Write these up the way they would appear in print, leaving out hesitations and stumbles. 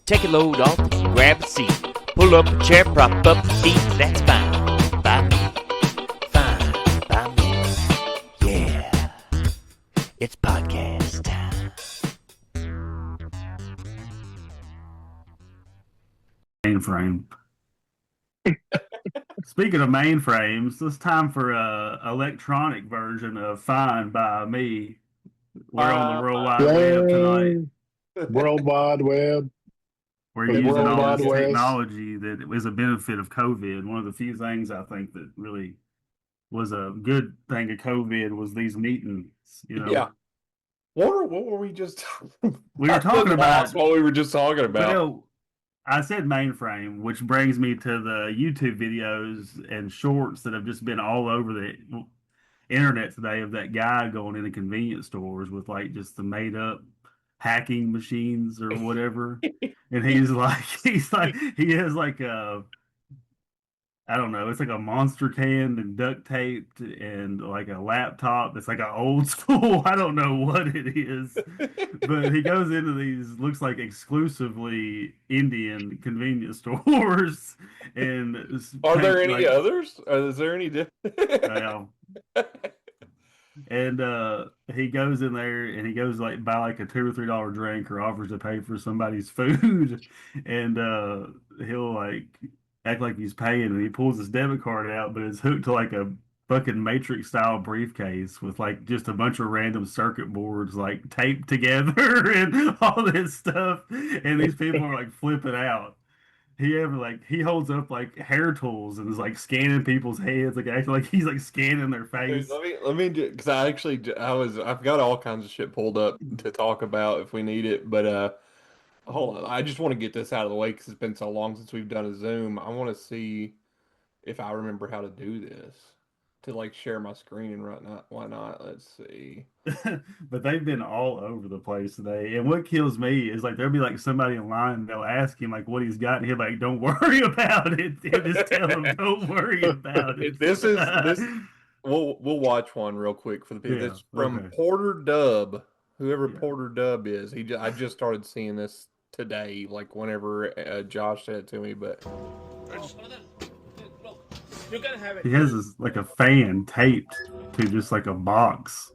Take a load off, grab a seat. Pull up a chair, prop up the feet. That's fine by me. Fine by me. Yeah. It's podcast time. Mainframe. Speaking of mainframes, it's time for a electronic version of Fine by Me. We're on the World Wide Web tonight. World Wide Web. We're The using World all Wide this West. technology that is a benefit of COVID. One of the few things I think that really was a good thing of COVID was these meetings. You know, Yeah. What were we just? we were talking about what we were just talking But about. no, I said mainframe, which brings me to the YouTube videos and shorts that have just been all over the internet today of that guy going into convenience stores with like just the made up hacking machines or whatever. And he has like a, I don't know, it's like a monster can and duct taped and like a laptop that's like an old school, I don't know what it is. But he goes into these looks like exclusively Indian convenience stores, and Are there any like, others? Is there any well, and he goes in there and he goes like buy like a $2 or $3 drink or offers to pay for somebody's food, and he'll like act like he's paying, and he pulls his debit card out, but it's hooked to like a fucking Matrix style briefcase with like just a bunch of random circuit boards like taped together and all this stuff. And these people are like flipping out. He holds up like hair tools and is like scanning people's heads, like acting like he's like scanning their face. Let me because I've got all kinds of shit pulled up to talk about if we need it, but hold on, I just want to get this out of the way because it's been so long since we've done a Zoom. I want to see if I remember how to do this to like share my screen and whatnot. Why not? Let's see. But they've been all over the place today. And what kills me is like there'll be like somebody in line, they'll ask him like what he's got, and he'll like, don't worry about it. He'll just tell them, don't worry about it. This. We'll watch one real quick for the people. Yeah, It's from okay. Porter Dub. Whoever Yeah. Porter Dub is, I just started seeing this today, like whenever Josh said it to me. But You're gonna have it. He has this like a fan taped to just like a box.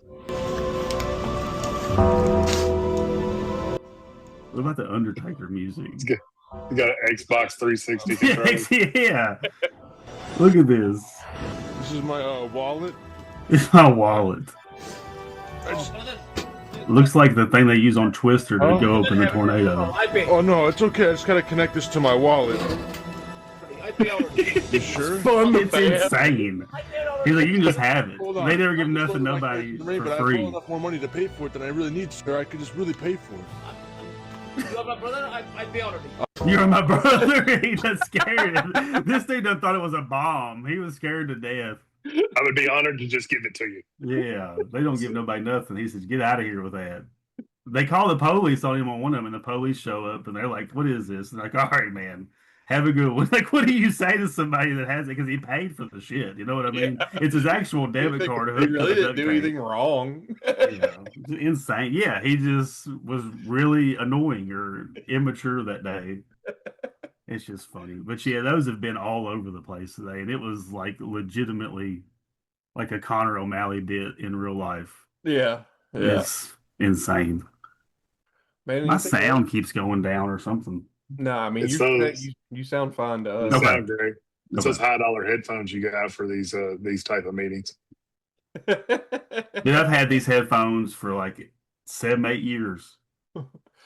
What about the Undertaker music? You got an Xbox 360 controller. Yeah. Look at this. This is my wallet. It's my wallet. Looks like the thing they use on Twister to go up in a tornado. I pay. Oh no, it's okay. I just gotta connect this to my wallet. I pay already. You sure? It's insane. I pay already. He's like, you can just have it. Hold on. They never give I'm nothing just to looking like nobody this to me, for but I have free. enough more money to pay for it than I really need, sir. I could just really pay for it. You are my brother. I pay already. You're my brother. He just scared. This dude done thought it was a bomb. He was scared to death. I would be honored to just give it to you. Yeah, they don't give nobody nothing. He says, get out of here with that. They call the police on him on one of them, and the police show up, and they're like, what is this? And they're like, all right, man, have a good one. Like, what do you say to somebody that has it? Because he paid for the shit. You know what I mean? It's his actual debit card. He hooked to really the didn't duct do tape. anything wrong. Yeah, insane. Yeah, he just was really annoying or immature that day. It's just funny. But yeah, those have been all over the place today. And it was like legitimately like a Connor O'Malley bit in real life. Yeah. It's insane. Man, My anything sound else? keeps going down or something. No, I mean It's you those- you sound fine to us. You Okay. sound great. It's Okay. those $high headphones you got for these type of meetings. Dude, I've had these headphones for like 7-8 years. I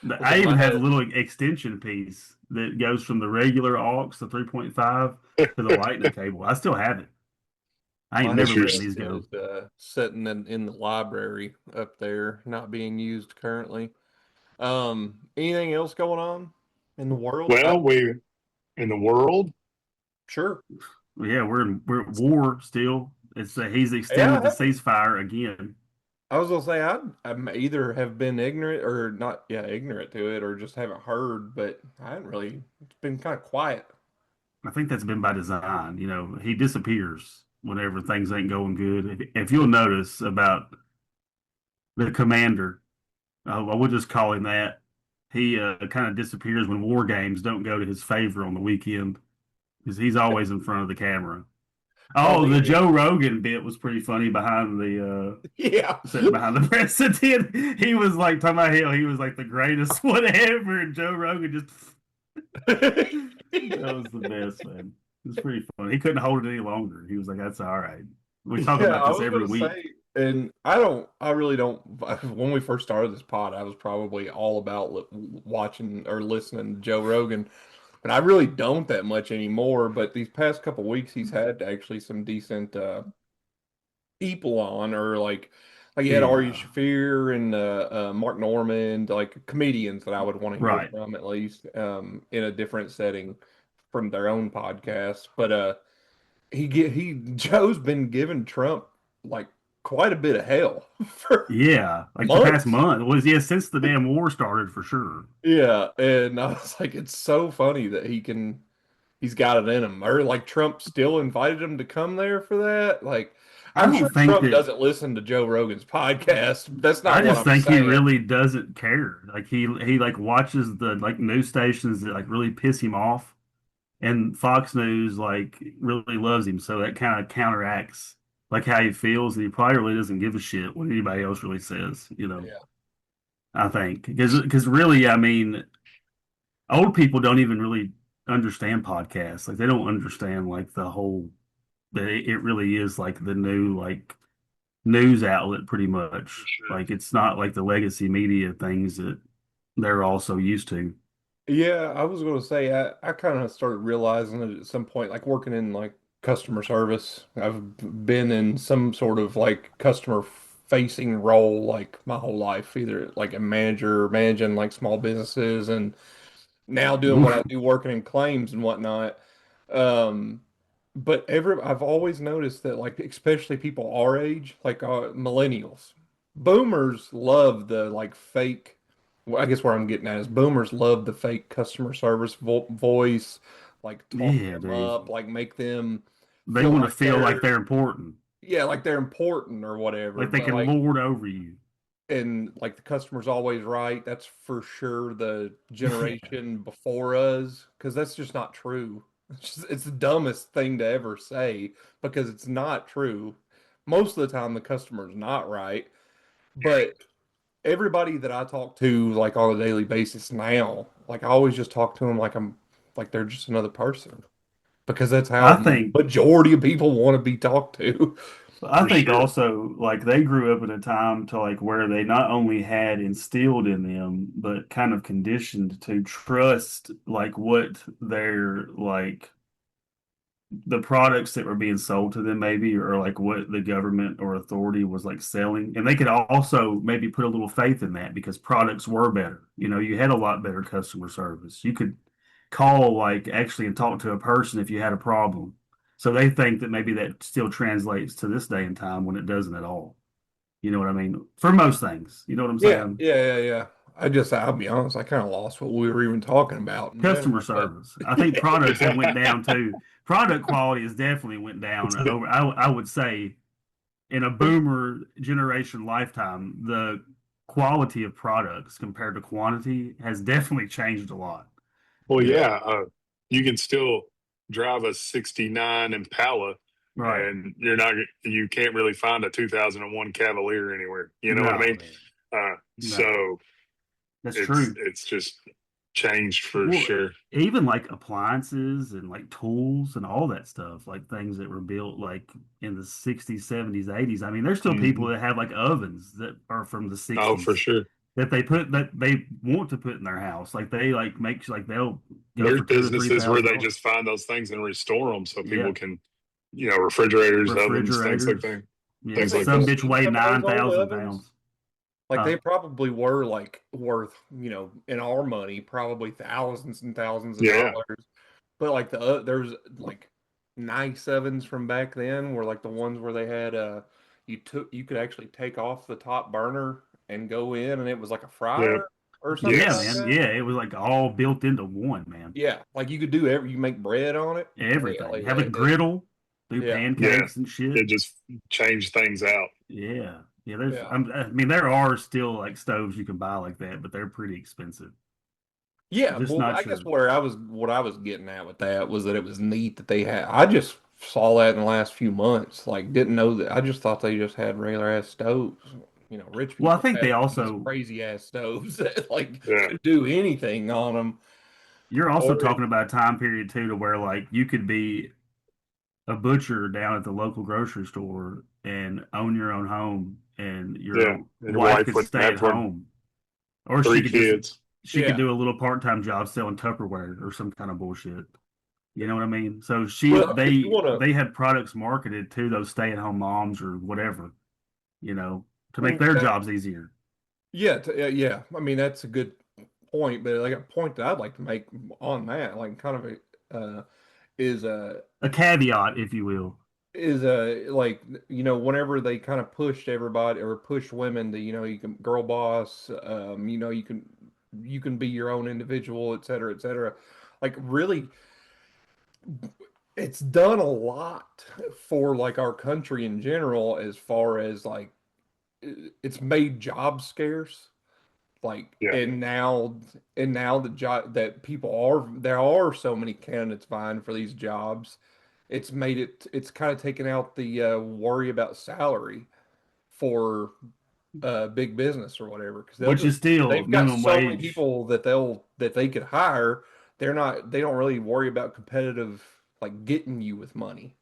Okay, even my have a head- little extension piece that goes from the regular aux, the 3.5, to the lightning cable. I still have it. I ain't My never headset letting these go. is, sitting in the library up there, not being used currently. Anything else going on in the world? Well, we in the world. Sure. Yeah, we're at war still. He's extended the ceasefire again. I was gonna say I'm either have been ignorant or not, ignorant to it, or just haven't heard. But I haven't really. It's been kind of quiet. I think that's been by design. You know, he disappears whenever things ain't going good. If you'll notice about the commander, I would just call him that. he kind of disappears when war games don't go to his favor on the weekend because he's always in front of the camera. Oh, the Joe Rogan bit was pretty funny behind the Yeah. sitting behind the president. He was like talking about him. He was like the greatest whatever, and Joe Rogan just that was the best, man. It was pretty funny. He couldn't hold it any longer. He was like, "That's all right." We talk I about this was every gonna week. say, and I really don't. When we first started this pod, I was probably all about watching or listening to Joe Rogan, but I really don't that much anymore. But these past couple weeks, he's had actually some decent people on, or like he had Ari Yeah. Shaffir and Mark Normand, like comedians that I would want to hear Right. from at least in a different setting from their own podcast. But Joe's been giving Trump like quite a bit of hell for Yeah, like the months. past month was since the damn war started for sure. Yeah, and I was like, it's so funny that he's got it in him. Or like Trump still invited him to come there for that. Like I I'm don't sure think Trump that- doesn't listen to Joe Rogan's podcast. That's not I what just I'm think saying. he really doesn't care. Like he like watches the like news stations that like really piss him off, and Fox News like really loves him, so that kind of counteracts like how he feels, and he probably really doesn't give a shit what anybody else really says. Yeah. I think because really, I mean, old people don't even really understand podcasts. Like they don't understand like the whole that it really is like the new like news outlet pretty much. Sure. Like it's not like the legacy media things that they're also used to. Yeah, I was going to say I kind of started realizing it at some point, like working in like customer service. I've been in some sort of like customer facing role like my whole life, either like a manager, managing like small businesses, and now doing what I do, working in claims and whatnot. Um, but I've always noticed that like especially people our age, like millennials, boomers love the like fake. Well, I guess where I'm getting at is boomers love the fake customer service voice, like talk Yeah, them dude. up, like make them They feel want to like feel like they're they're important, yeah, like they're important or whatever. like they But can like lord over you. and like the customer's always right. That's for sure the generation before us, because that's just not true. It's the dumbest thing to ever say because it's not true. Most of the time, the customer's not right, but everybody that I talk to like on a daily basis now, like I always just talk to them like I'm like they're just another person because that's how I think majority of people want to be talked to. I For think sure. also like they grew up in a time to like where they not only had instilled in them, but kind of conditioned to trust like what their like the products that were being sold to them maybe or like what the government or authority was like selling. And they could also maybe put a little faith in that because products were better. You had a lot better customer service. You could call like actually and talk to a person if you had a problem. So they think that maybe that still translates to this day and time when it doesn't at all. You know what I mean? For most things. You know what I'm Yeah, saying? yeah. I'll be honest, I kind of lost what we were even talking about. Customer service. I think products have went down too. Product quality has definitely went down over. I would say in a boomer generation lifetime, the quality of products compared to quantity has definitely changed a lot. Well, yeah, you can still drive a '69 Impala, Right. and you can't really find a 2001 Cavalier anywhere. You know what I No, mean? man. So That's it's true. it's just changed for Well, sure. even like appliances and like tools and all that stuff, like things that were built like in the 60s, 70s, 80s. I mean, there's still people that have like ovens that are from the 60s Oh, for sure. that they want to put in their house. Like they like make like they'll go There's for $2,000 or businesses where they $3,000. just find those things and restore them so people Yeah. can, refrigerators, ovens, things like Refrigerators. that. Yeah, Things like some that. bitch weighed Some of those old 9,000 ovens, pounds. like they probably were like worth, in our money, probably thousands and thousands of Yeah. dollars. But like there's like nice ovens from back then were like the ones where they had you could actually take off the top burner and go in and it was like a fryer or something Yeah, Yes. like man. that. Yeah, it was like all built into one, man. Yeah, like you could do you make bread on it. Everything. Hell Have a yeah. griddle, do Yeah. pancakes and shit. It just changed things out. Yeah. There's. Yeah. I mean, there are still like stoves you can buy like that, but they're pretty expensive. Yeah, Just well, not I sure. guess what I was getting at with that was that it was neat that they had. I just saw that in the last few months. Like, didn't know that. I just thought they just had regular ass stoves. You know, rich Well, I people think have they these also, crazy ass stoves that like Yeah. could do anything on them. you're also Or it, talking about a time period too, to where like you could be a butcher down at the local grocery store and own your own home, and Yeah. your And your wife wife could would stay at have like home, or she 3 could just kids. she could yeah. do a little part-time job selling Tupperware or some kind of bullshit. You know what I mean? So Well, if you want they had products marketed to those stay-at-home moms or whatever, to make to, their jobs easier. yeah, yeah. I mean, that's a good point, but like a point that I'd like to make on that, like kind of is A caveat, if you will. like whenever they kind of pushed everybody or pushed women to you can girl boss, you can be your own individual, et cetera, et cetera. Like really, it's done a lot for like our country in general as far as like it's made jobs scarce. Like Yeah. and now the job that there are so many candidates vying for these jobs. It's kind of taken out the worry about salary for big business or whatever, because Which is still they've got minimum so many wage. people that they could hire. They don't really worry about competitive, like getting you with money,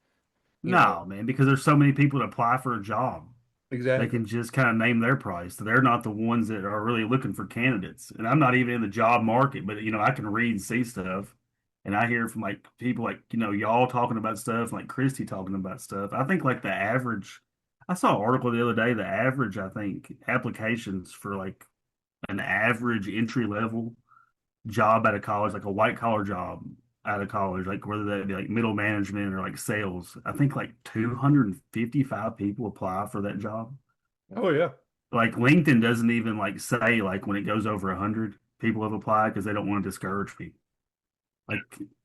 you know. No, man, because there's so many people that apply for a job. They Exactly. can just kind of name their price. They're not the ones that are really looking for candidates. And I'm not even in the job market, but I can read and see stuff. And I hear from like people like, y'all talking about stuff, like Christy talking about stuff. I think like the average, I saw an article the other day, the average, I think, applications for like an average entry level job out of college, like a white collar job out of college, like whether that be like middle management or like sales, I think like 255 people apply for that job. Oh yeah. Like LinkedIn doesn't even like say like when it goes over 100 people have applied because they don't want to discourage people. Like,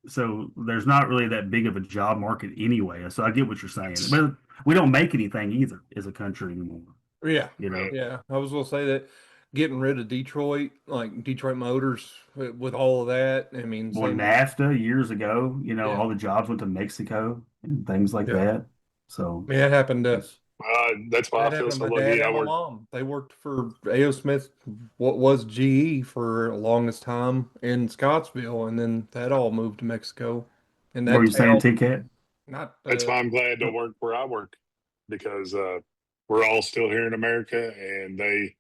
so there's not really that big of a job market anyway. So I get what you're saying, but we don't make anything either as a country anymore. Yeah. You know, Yeah. I was gonna say that getting rid of Detroit, like Detroit Motors, with all of that. I mean, well, same. NAFTA years ago, Yeah. all the jobs went to Mexico and things like Yeah. that. So I mean, that happened to it's That's why I that feel happened to so my lucky. dad I and my work. mom. They worked for A.O. Smith, what was GE for the longest time in Scottsville, and then that all moved to Mexico. And what were that you saying, town, TCAT? not That's why I'm glad to work where I work, because we're all still here in America, and they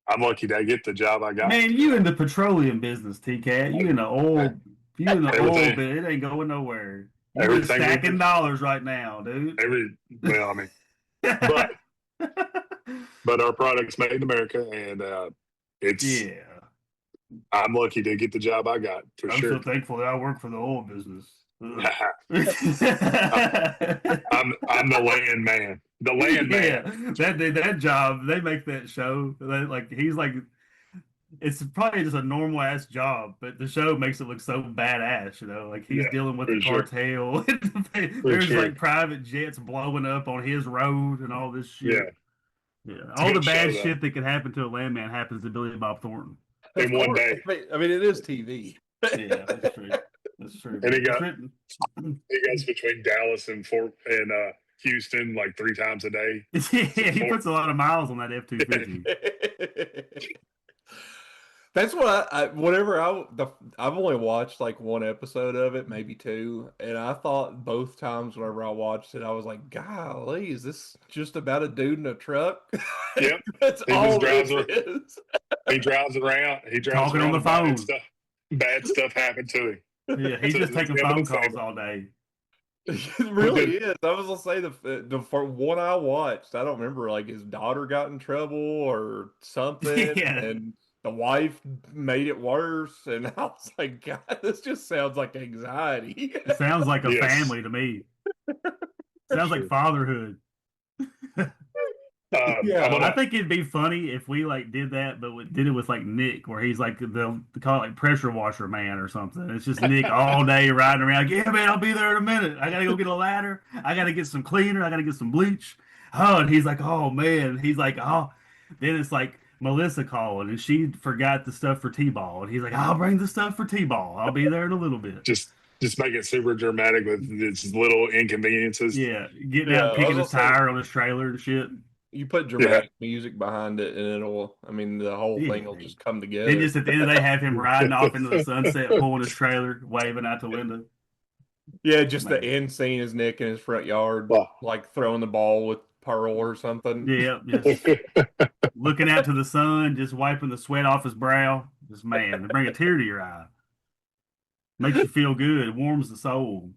I'm lucky to get the job I got. Man, you in the petroleum business, TCAT. You in the oil Everything, bit. It ain't going nowhere. You just everything, stacking dollars right now, dude. well, I mean, but our product's made in America, and it's yeah. I'm lucky to get the job I got for I'm sure. so thankful that I work for the oil business. I'm the land man. The land man. Yeah, that job, they make that show. Like he's like, it's probably just a normal ass job, but the show makes it look so badass. Like he's Yeah, dealing with for the sure. cartel. For There's sure. like private jets blowing up on his road and all this shit. Yeah. Yeah, a all the good bad show, though. shit that could happen to a landman happens to Billy Bob Thornton. In one day. I mean, it is TV. Yeah, that's true. That's true. And he It's got- written. He goes between Dallas and Houston like 3 times a day. Yeah, he puts a lot of miles on that F-250. That's what I've only watched like one episode of it, maybe two, and I thought both times whenever I watched it, I was like, "Golly, is this just about a dude in a truck?" Yep. That's He all just this drives is. He drives around. He drives Talking around on the phone. Bad stuff happened to him. Yeah, he's So just it's taking the phone other calls side. all day. It really is. I was gonna say the for one I watched, I don't remember, like his daughter got in trouble or something, Yeah. and the wife made it worse, and I was like, God, this just sounds like anxiety. It sounds like a Yes. family to me. Sounds like fatherhood. Yeah, I'm I gonna, think it'd be funny if we like did that, but we did it with like Nick, where he's like they'll call it like pressure washer man or something. It's just Nick all day riding around. Yeah, man, I'll be there in a minute. I gotta go get a ladder. I gotta get some cleaner. I gotta get some bleach. Oh, and he's like, oh man. He's like, oh. Then it's like Melissa called and she forgot the stuff for T-ball, and he's like, "I'll bring the stuff for T-ball. I'll be there in a little bit." Just make it super dramatic with its little inconveniences. Yeah, getting Yeah, out, I kicking was his gonna say, tire on his trailer and shit. you put dramatic music behind it, and it'll. I mean, the whole thing will Yeah. just come Then together. just at the end of the day, have him riding off into the sunset, pulling his trailer, waving out the window. Yeah, just Man. the end scene is Nick in his front yard, Wow. like throwing the ball with Pearl or something. Yeah, just looking out to the sun, just wiping the sweat off his brow. Just man, to bring a tear to your eye. Makes you feel good. It warms the soul.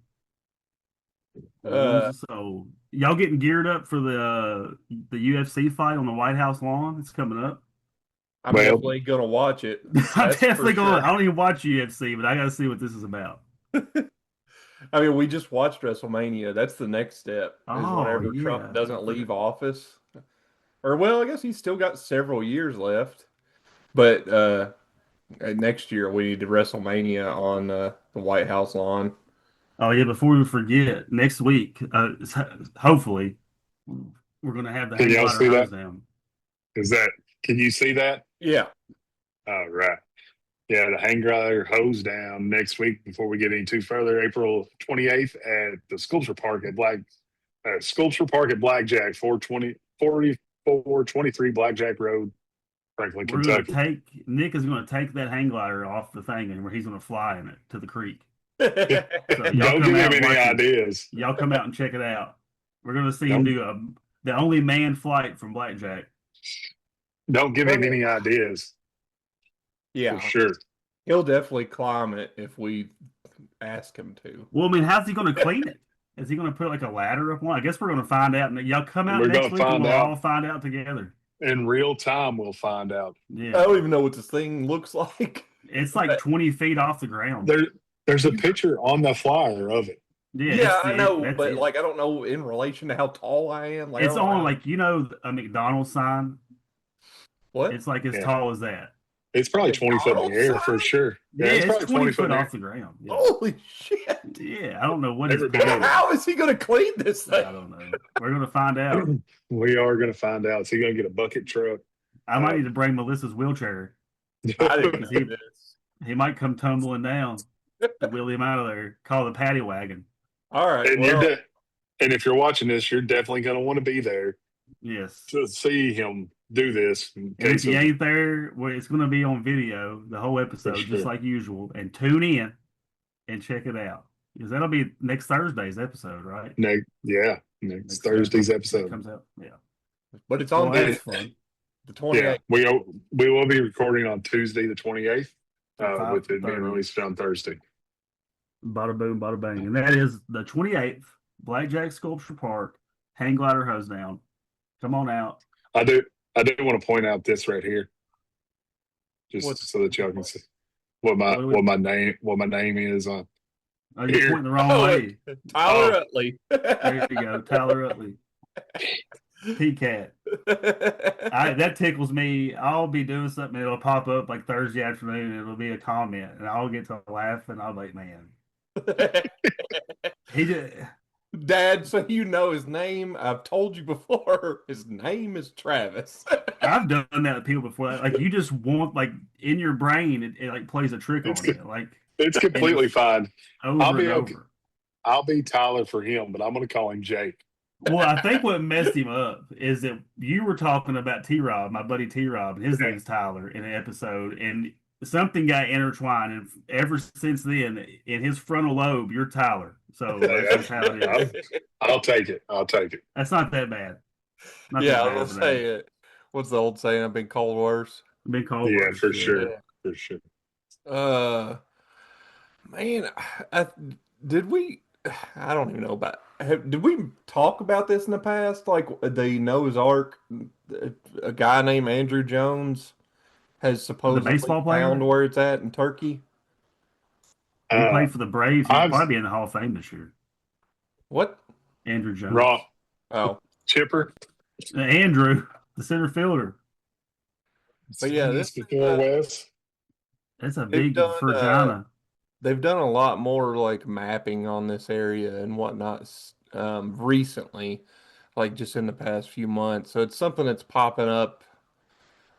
Warms the soul. Y'all getting geared up for the UFC fight on the White House lawn? It's coming up. I'm Well- definitely gonna watch it. I'm That's for definitely going. sure. I don't even watch UFC, but I got to see what this is about. I mean, we just watched WrestleMania. That's the next step. Is Oh, whenever yeah. Trump doesn't leave office, or well, I guess he's still got several years left. But next year we need to WrestleMania on the White House lawn. Oh yeah, before we forget, next week, hopefully, we're gonna have the Can hang y'all glider see hose that? down. Can you see that? Yeah, All right. Yeah, the hang glider hose down next week before we get any too further. April 28th at the Sculpture Park at Blackjack, 4423 Blackjack Road, Franklin, We're gonna Kentucky. Nick is gonna take that hang glider off the thing, and where he's gonna fly in it to the creek. yeah. So y'all Don't come give out him any watching. ideas. Y'all come out and check it out. We're gonna see him do the only manned flight from Blackjack. Don't give him any ideas for sure. He'll definitely climb it if we ask him to. Well, I mean, how's he gonna clean it? Is he gonna put like a ladder up one? I guess we're gonna find out. And y'all come out We're next gonna week, and find we'll out. all find out together. In real time, we'll find out. Yeah, I don't even know what this thing looks like. it's like 20 feet off the ground. There's a picture on the flyer of it. Yeah, Yeah, that's I it. know, That's but it. like I don't know in relation to how tall I am. Like, I It's don't know on how- like a McDonald's sign. what? It's like as Yeah. tall as that. It's probably 20 foot in the air for McDonald's sure. Yeah, it's it's probably 20 foot foot in the air. off the ground. Yeah. Holy shit! Yeah, I don't know what Never it's been called. there. How is he gonna clean this I thing? don't know. We're gonna find out. We are going to find out. Is he going to get a bucket truck? I might need to bring Melissa's wheelchair. I didn't Is see he- this. He might come tumbling down to wheel him out of there. Call the paddy wagon. All right. And well, and if you're watching this, you're definitely going to want to be there Yes. to see him do this. In And if case he of- ain't there, well, it's going to be on video, the whole episode, sure. just like usual. And tune in and check it out. Because that'll be next Thursday's episode, right? next Thursday's Thursday episode. comes out. Yeah. but it's on Well, this that's fun. the 28th. Yeah, we will be recording on Tuesday the 28th, with it being 5:30. released on Thursday. Bada boom, bada bang. And that is the 28th, Blackjack Sculpture Park, hang glider hose down. Come on out. I do want to point out this right here, just What's- so that y'all can see what my name is on. Oh, you're Here. pointing the wrong Oh, way. Tyler Oh. Utley. There you go. Tyler Utley. PCAT. That tickles me. I'll be doing something, it'll pop up like Thursday afternoon, and it'll be a comment, and I'll get to laugh, and I'll be like, man. He just, Dad, so you know his name. I've told you before. His name is Travis. I've done that with people before. Like you just want like in your brain, it like plays a trick on It's you, like It's completely fine. over I'll be and okay. over. I'll be Tyler for him, but I'm going to call him Jake. Well, I think what messed him up is that you were talking about T Rob, my buddy T Rob, and his name's Tyler in an episode, and something got intertwined, and ever since then, in his frontal lobe, you're Tyler. So that's just how it is. I'll take it. I'll take it. That's not that bad. Not Yeah, that I bad was for gonna that. say it. What's the old saying? I've been called worse. Been called Yeah, worse, for sure. Yeah. For sure. Man, did we? I don't even know about. Did we talk about this in the past? Like the Noah's Ark, a guy named Andrew Jones has supposedly baseball player? found where it's at in Turkey. He played for the Braves. He'll I've- probably be in the Hall of Fame this year. What? Andrew Jones. Raw Oh, Chipper. Andrew, the center fielder. But yeah, this before Wes. That's a They've big done, vagina. they've done a lot more like mapping on this area and whatnot recently, like just in the past few months. So it's something that's popping up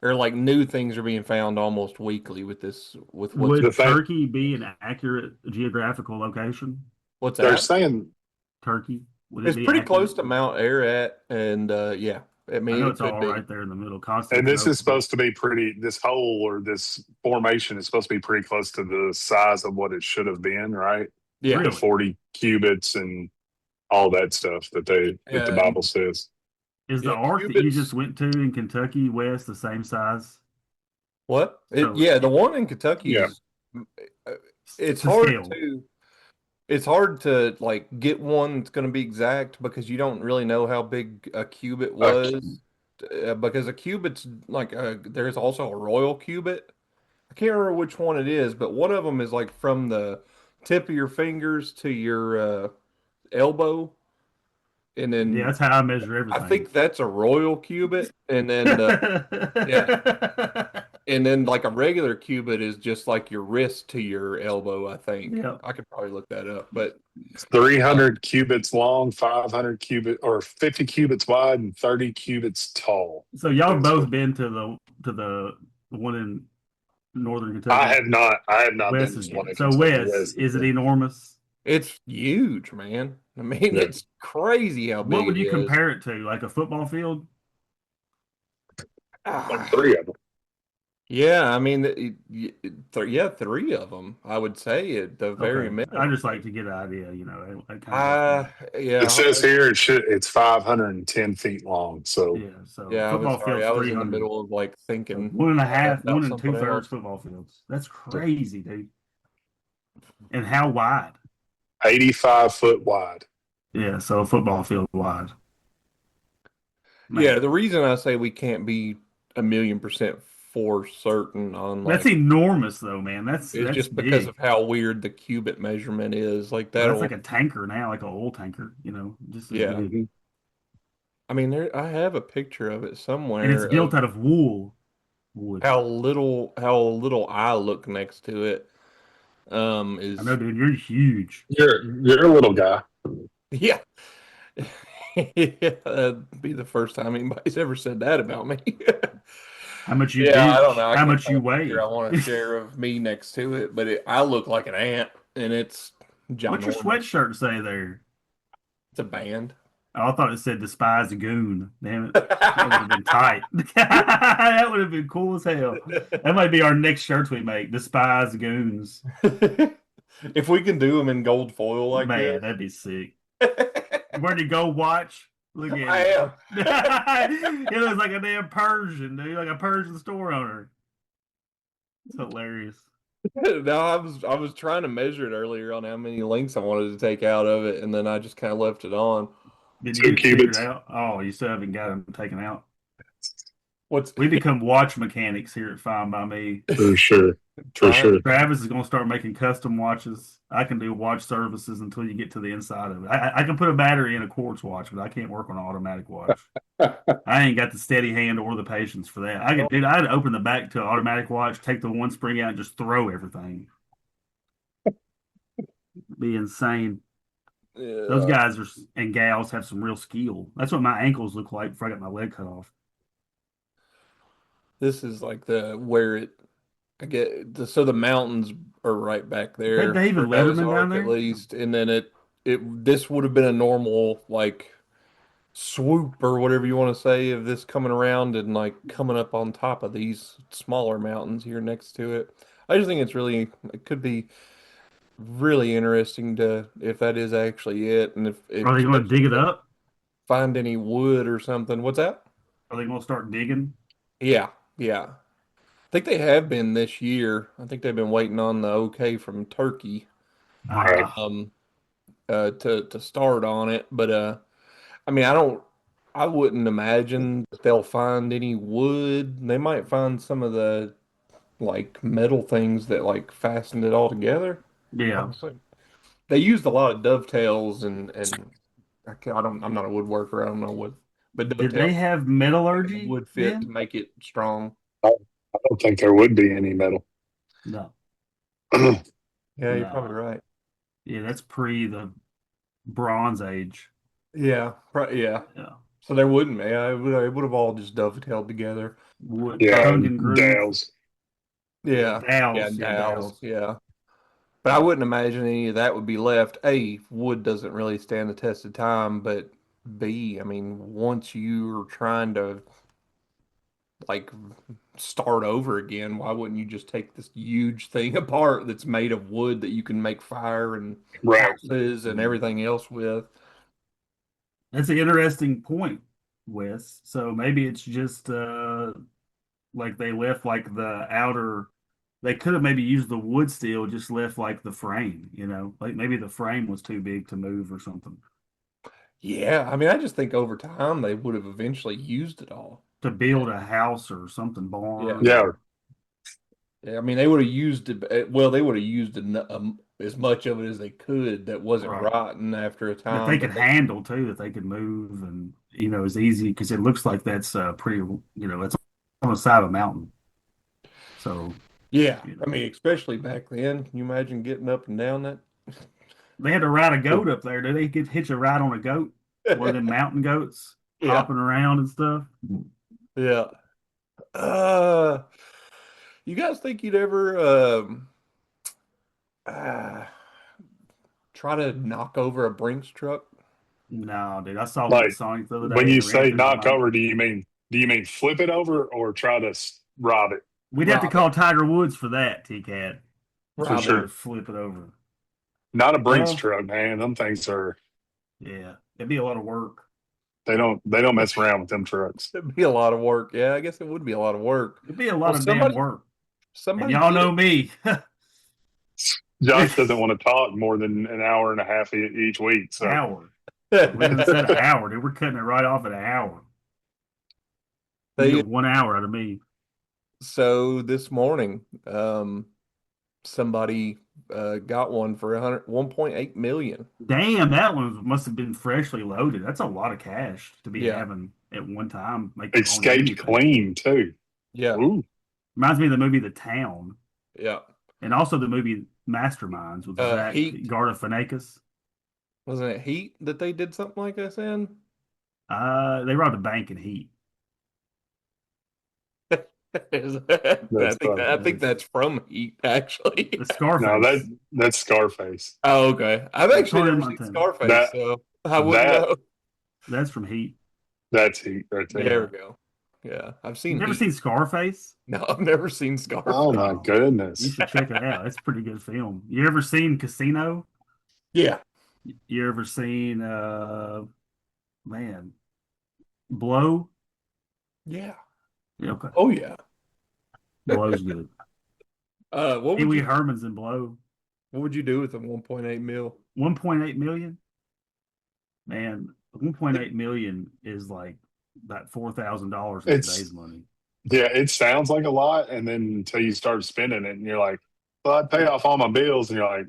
or like new things are being found almost weekly with this. With what's Would The thing- Turkey be an accurate geographical location? what's They're that? saying Turkey? Would it It's be pretty accurate? close to Mount Ararat, and yeah, I I mean know it it's could all be. right there in the middle. and Constantinople. this is supposed to be pretty, this hole or this formation is supposed to be pretty close to the size of what it should have been, right? Yeah, Really? The 40 cubits and all that stuff that the Yeah. Bible says. Is the Yeah, ark that you cubits- just went to in Kentucky West the same size? What? So- Yeah, the one in Kentucky Yeah. is. It's To hard scale. to. It's hard to like get one that's going to be exact because you don't really know how big a cubit was. Because a cubit's like there's also a royal cubit. I can't remember which one it is, but one of them is like from the tip of your fingers to your elbow, and then Yeah, that's how I measure everything. I think that's a royal cubit, and then and then like a regular cubit is just like your wrist to your elbow. I think. Yeah. I could probably look that up, but 300 cubits long, 500 cubit or 50 cubits wide, and 30 cubits tall. So y'all both been to the one in northern Kentucky? I have not. I have not West been is to one. in so Kentucky. West, is it enormous? it's huge, man. I mean, Yeah. it's crazy how big What would it you is. compare it to? Like a football field? Like 3 of them. Yeah, I mean, yeah, 3 of them. I would say at the very Okay. minimum. I just like to get an idea, that kind of Yeah, It says here it's 510 feet long. So yeah. So yeah, I football was sorry. field's I was in the 300. middle of like thinking. One and a half, about 1 and something 2/3 else. football fields. That's crazy, dude. And how wide? 85 foot wide. Yeah, so a football field wide. Man, Yeah, the reason I say we can't be 1,000,000% for certain on like that's enormous, though, man. That's just because big. of how weird the cubit measurement is. Like Well, that'll. that's like a tanker now, like an oil tanker. Just as Yeah. big. I mean, I have a picture of it somewhere. And it's built of out of wool. Wood. how little I look next to it. Is I know, dude. You're huge. You're a little guy. yeah. Yeah, that'd be the first time anybody's ever said that about me. How much you? Yeah, I bench? don't know. I How can't much you find a weigh? picture I want to share of me next to it, but I look like an ant, and it's ginormous. What's your sweatshirt say there? It's a band. Oh, I thought it said "despise a goon." Damn it, that would have been tight. That would have been cool as hell. That might be our next shirts we make. Despise goons. If we can do them in gold foil like Man, that'd be sick. Where'd you go watch? Look at I it. am. It looks like a damn Persian, dude, like a Persian store owner. It's hilarious. No, I was trying to measure it earlier on how many links I wanted to take out of it, and then I just kind of left it on. Did 2 you figure it cubits. out? Oh, you still haven't got them taken out. What's We become watch mechanics here at Fine by Me. For sure. For Trying- sure. Travis is going to start making custom watches. I can do watch services until you get to the inside of it. I can put a battery in a quartz watch, but I can't work on an automatic watch. I ain't got the steady hand or the patience for that. I'd open the back to an automatic watch, take the one spring out, and just throw everything. Be insane. Those guys and gals have some real skill. That's what my ankles look like before I got my leg cut off. This is like so the mountains are right back there. That David for Noah's Letterman down Ark, there? at least, and then this would have been a normal like swoop or whatever you want to say of this coming around and like coming up on top of these smaller mountains here next to it. I just think it could be really interesting to if that is actually it, and if Are they going to dig it up? find any wood or something. What's that? Are they going to start digging? Yeah. I think they have been this year. I think they've been waiting on the okay from Turkey Right. to start on it. But I mean, I wouldn't imagine that they'll find any wood. They might find some of the like metal things that like fastened it all together. Yeah. Honestly. They used a lot of dovetails and I'm not a woodworker. I don't know what, but Did they dovetails have metallurgy? would fit then? to make it strong. I don't think there would be any metal. No. Yeah, you're No. probably right. Yeah, that's pre the Bronze Age. Yeah, yeah. Yeah. So there wouldn't be. It would have all just dovetailed together. Wood, Yeah, tongue and groove. Dales. Yeah. Dowels, Yeah, dowels. dowels. Yeah. But I wouldn't imagine any of that would be left. A, wood doesn't really stand the test of time, but B, I mean, once you're trying to like start over again, why wouldn't you just take this huge thing apart that's made of wood that you can make fire and Right. houses and everything else with? That's an interesting point, Wes. So maybe it's just like they left like the outer. They could have maybe used the wood steel, just left like the frame. Like maybe the frame was too big to move or something Yeah, I mean, I just think over time they would have eventually used it all. to build a house or something barn. Yeah. Yeah, I mean, they would have used it. Well, they would have used as much of it as they could that wasn't Right. rotten after a That time. they could handle too, that they could move, and it's easy because it looks like that's pretty. It's on the side of a mountain. So Yeah, I mean, especially back then. Can you imagine getting up and down that? they had to ride a goat up there. Do they get hitch a ride on a goat? One of them mountain goats Yeah. hopping around and stuff. Yeah. You guys think you'd ever uh, try to knock over a Brinks truck? No, dude, I saw one Like, at Sonic the other day. When you and it ran say through knock my- over, do you mean flip it over or try to rob it? We'd have to Rob call Tiger Woods for that, T-Cat. Rob sure. To flip it over. Not a Brinks Well- truck, man. Them things are Yeah, it'd be a lot of work. they don't mess around with them trucks. It'd be a lot of work. Yeah, I guess it would be a lot of work. It'd be a lot Well, of damn somebody- work. And Somebody y'all did- know me. Josh doesn't want to talk more than an hour and a half each week. So Hour. We didn't said an hour, dude. We're cutting it right off at an hour. You They- get 1 hour out of me. So this morning, somebody got one for 1.8 million. Damn, that one must have been freshly loaded. That's a lot of cash to be Yeah. having at one time. Make escaped clean too. Yeah, Ooh, Reminds me of the movie The Town, yeah. and also the movie Masterminds with Zach Heat. Galifianakis. Wasn't it Heat that they did something like this in? They robbed a bank in Heat. I think that's from Heat, actually. The Scarface. no, that's Scarface. Oh, okay. I've actually Tony never seen Montana. Scarface, That- so I wouldn't that- know. That's from Heat. That's Heat right there. There we go. Yeah, I've seen You've never Heat. seen Scarface? No, I've never seen Scarface. Oh my You goodness! should check it out. It's a pretty good film. You ever seen Casino? Yeah. You ever seen Blow? Yeah. Yeah, okay. Oh, yeah. Blow's good. What Pee would Wee you, Herman's in Blow. what would you do with a 1.8 mil? 1.8 million? Man, 1.8 million is like about $4,000 in It's- today's money. Yeah, it sounds like a lot, and then until you start spending it, and you're like, "Well, I'd pay off all my bills," and you're like,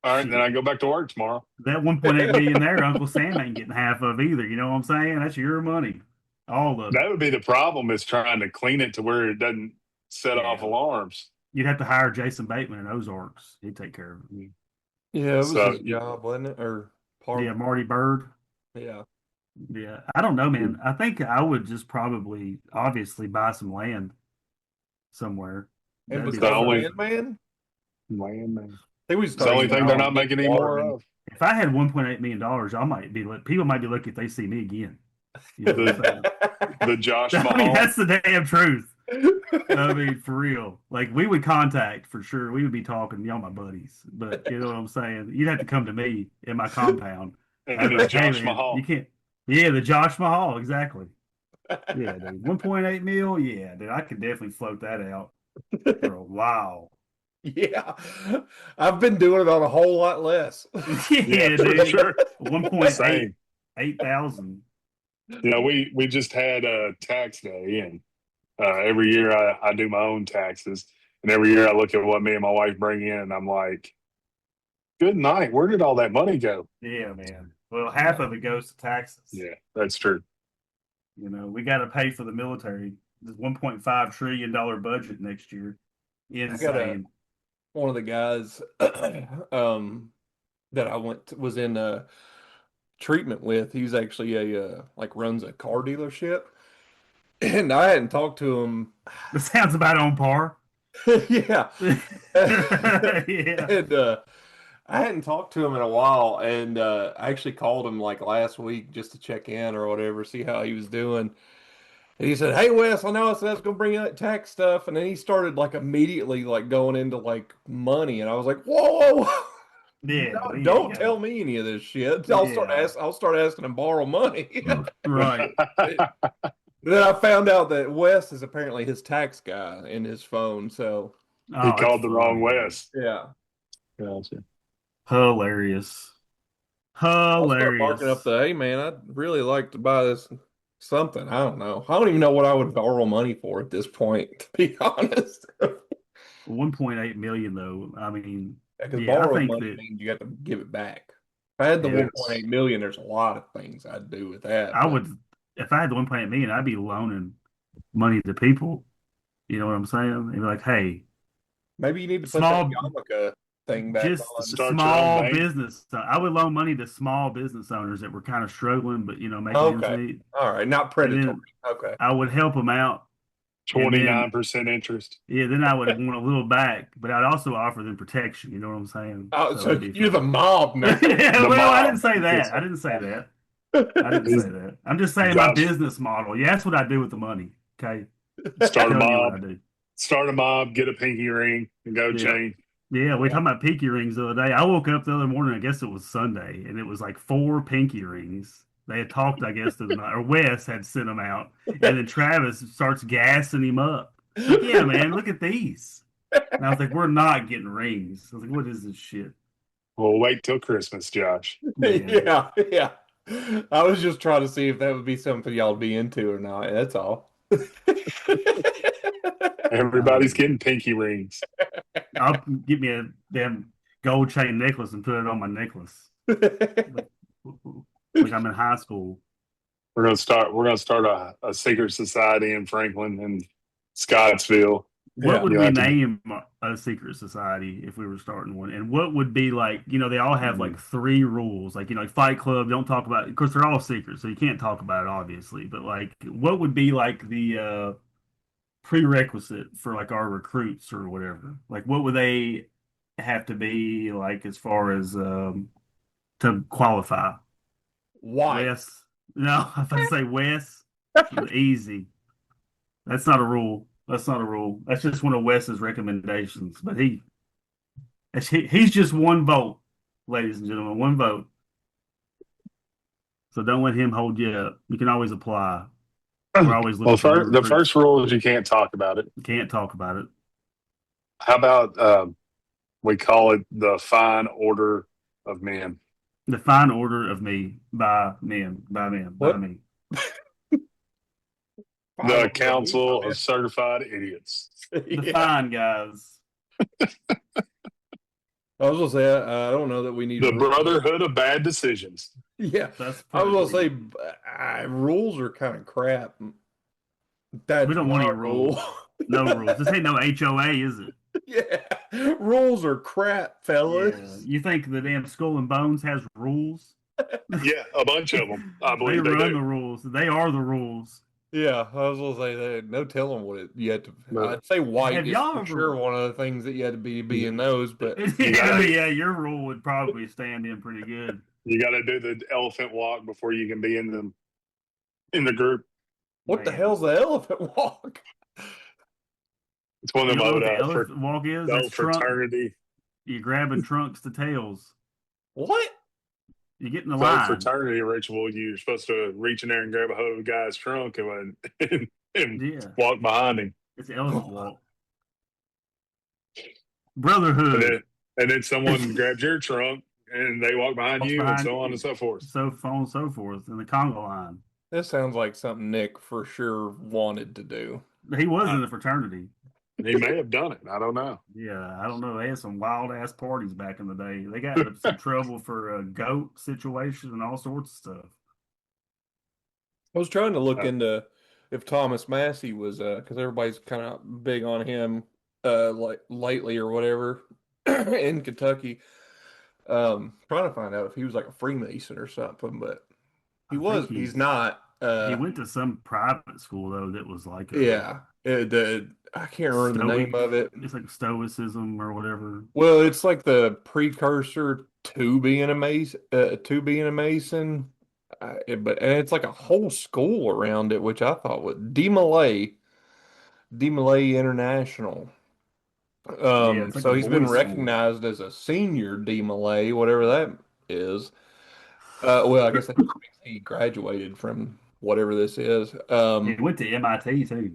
"All right, then I go back to work tomorrow." That 1.8 million there, Uncle Sam ain't getting half of either. You know what I'm saying? That's your money. All of it. That would be the problem: is trying to clean it to where it doesn't set Yeah. off alarms. You'd have to hire Jason Bateman in Ozarks. He'd take care of it. Yeah, it was So- his job, wasn't it? Or part Yeah, Marty Bird. Yeah. Yeah, I don't know, man. I think I would just probably, obviously, buy some land somewhere. And That'd be because the of only- Landman, Man, they was it's the only thing they're not making any more of. If I had $1.8 million, I might be. People might be lucky if they see me again. You know what I'm saying? The Josh I mean, Mahal. that's the damn truth. I mean, for real. Like, we would contact for sure. We would be talking, y'all my buddies. But you know what I'm saying? You'd have to come to me in my compound. And I'd be it's like, hey, Josh man, Mahal. you can't. Yeah, the Josh Mahal, exactly. Yeah, dude. 1.8 mil. Yeah, dude. I could definitely float that out for a while. Yeah. I've been doing it on a whole lot less. Yeah, for dude. sure. 1.8, Same. 8,000. You know, we just had a tax day, and every year I do my own taxes, and every year I look at what me and my wife bring in, and I'm like, "Good night. Where did all that money go?" Yeah, man. Well, half of it goes to taxes. Yeah, that's true. You know, we got to pay for the military. The $1.5 trillion budget next year. Insane. One of the guys that I was in treatment with. He's actually a like runs a car dealership, and I hadn't talked to him. That sounds about on par. Yeah, Yeah. and I hadn't talked to him in a while, and I actually called him like last week just to check in or whatever, see how he was doing. And he said, "Hey Wes, I know I said I was gonna bring you that tax stuff," and then he started like immediately like going into like money, and I was like, "Whoa, whoa, whoa. Yeah. Don't yeah. tell me any of this shit. Yeah. I'll start asking him to borrow money." Right. Then I found out that Wes is apparently his tax guy in his phone. So He Oh, called that's the wrong funny. West. yeah, Gotcha. Hilarious. I'll start marking up Hilarious. the, hey man, I'd really like to buy this something. I don't know. I don't even know what I would borrow money for at this point, to be honest. 1.8 million though. I mean, Because yeah, I borrowing think money that means you have to give it back. If I had the Yes. 1.8 million, there's a lot of things I'd do with that. I but- would, if I had the 1.8 million, I'd be loaning money to people. You know what I'm saying? And be like, hey, Maybe you need to put Small- that yarmulke thing back just on. Start your small own bank. business. I would loan money to small business owners that were kind of struggling, but making ends Okay. meet. All right, not And predatory. then Okay. I would help them out. And then- 29% interest. Yeah, then I would want a little back, but I'd also offer them protection. You know what I'm saying? Oh, so it'd be you're the fun. mob now. Yeah, The well, I mob. didn't say that. I didn't say that. I didn't say that. I'm just saying my Josh- business model. Yeah, that's what I do with the money. Okay. Start a Tell you what I mob. do. Start a mob. Get a pinky ring and go Yeah. chain. Yeah, we talking about pinky rings the other day. I woke up the other morning, I guess it was Sunday, and it was like 4 pinky rings. They had talked, I guess, to the night, or Wes had sent them out. And then Travis starts gassing him up. Like, yeah, man, look at these. And I was like, we're not getting rings. I was like, what is this shit? Well, wait till Christmas, Josh. Man. Yeah, yeah. I was just trying to see if that would be something y'all would be into or not. That's all. Everybody's getting pinky rings. I'll get me a damn gold chain necklace and put it on my necklace. Like I'm in high school. We're gonna start a secret society in Franklin and Scottsville. What Yeah. would You we have to- name a secret society if we were starting one? And what would be like, they all have like 3 rules. Like, like Fight Club, don't talk about it. Of course, they're all secret, so you can't talk about it, obviously. But like, what would be like the prerequisite for like our recruits or whatever? Like, what would they have to be like as far as to qualify? Why? Wes? No, if I say Wes, easy. That's not a rule. That's not a rule. That's just one of Wes's recommendations. But he's just one vote, ladies and gentlemen, one vote. So don't let him hold you up. You can always apply. We're always looking Well, for new the recruits. first rule is you can't talk about it. You can't talk about it. How about we call it the fine order of men? The fine order of me by men, by What? me. The Council of Certified Idiots. The Yeah. fine guys. I was gonna say I don't know that we need The rules. Brotherhood of Bad Decisions. Yeah, That's I was pretty- gonna say rules are kind of crap. That's We don't want not any a rule. no rules. This ain't no HOA, is it? Yeah, rules are crap, Yeah. fellas. You think the damn Skull and Bones has rules? Yeah, a bunch of them. I They believe they run do. the rules. They are the rules. Yeah, I was gonna say that. No telling what you had to. No. I'd say white Have is y'all for ever- sure one of the things that you had to be in those, but Yeah, your rule would probably stand in pretty good. You got to do the elephant walk before you can be in the group. what the Man. hell's the elephant walk? It's one You of know what the them elephant walk is? the That's old trunk. fraternity. You're grabbing trunks to tails. What? You get in the The old line. fraternity ritual. You're supposed to reach in there and grab a hold of a guy's trunk and Yeah, walk behind him. it's the elephant walk. And Brotherhood. then someone grabs your trunk and they walk behind Walks you behind and so on you. and so forth. So on and so forth. In the Congo line. This sounds like something Nick for sure wanted to do. He was in the fraternity. He may have done it. I don't know. Yeah, I don't know. They had some wild ass parties back in the day. They got in some trouble for a goat situation and all sorts of stuff. I was trying to look into if Thomas Massey was because everybody's kind of big on him like lately or whatever in Kentucky. Trying to find out if he was like a Freemason or something, but he I was. think He's not. he went to some private school though that was like a Yeah. I can't remember the name stoic. of it. It's like stoicism or whatever. Well, it's like the precursor to being a mason. And it's like a whole school around it, which I thought was DeMolay International. Yeah, it's like So a he's been boys' school. recognized as a senior DeMolay, whatever that is. Well, I guess that just means he graduated from whatever this is. He went to MIT too.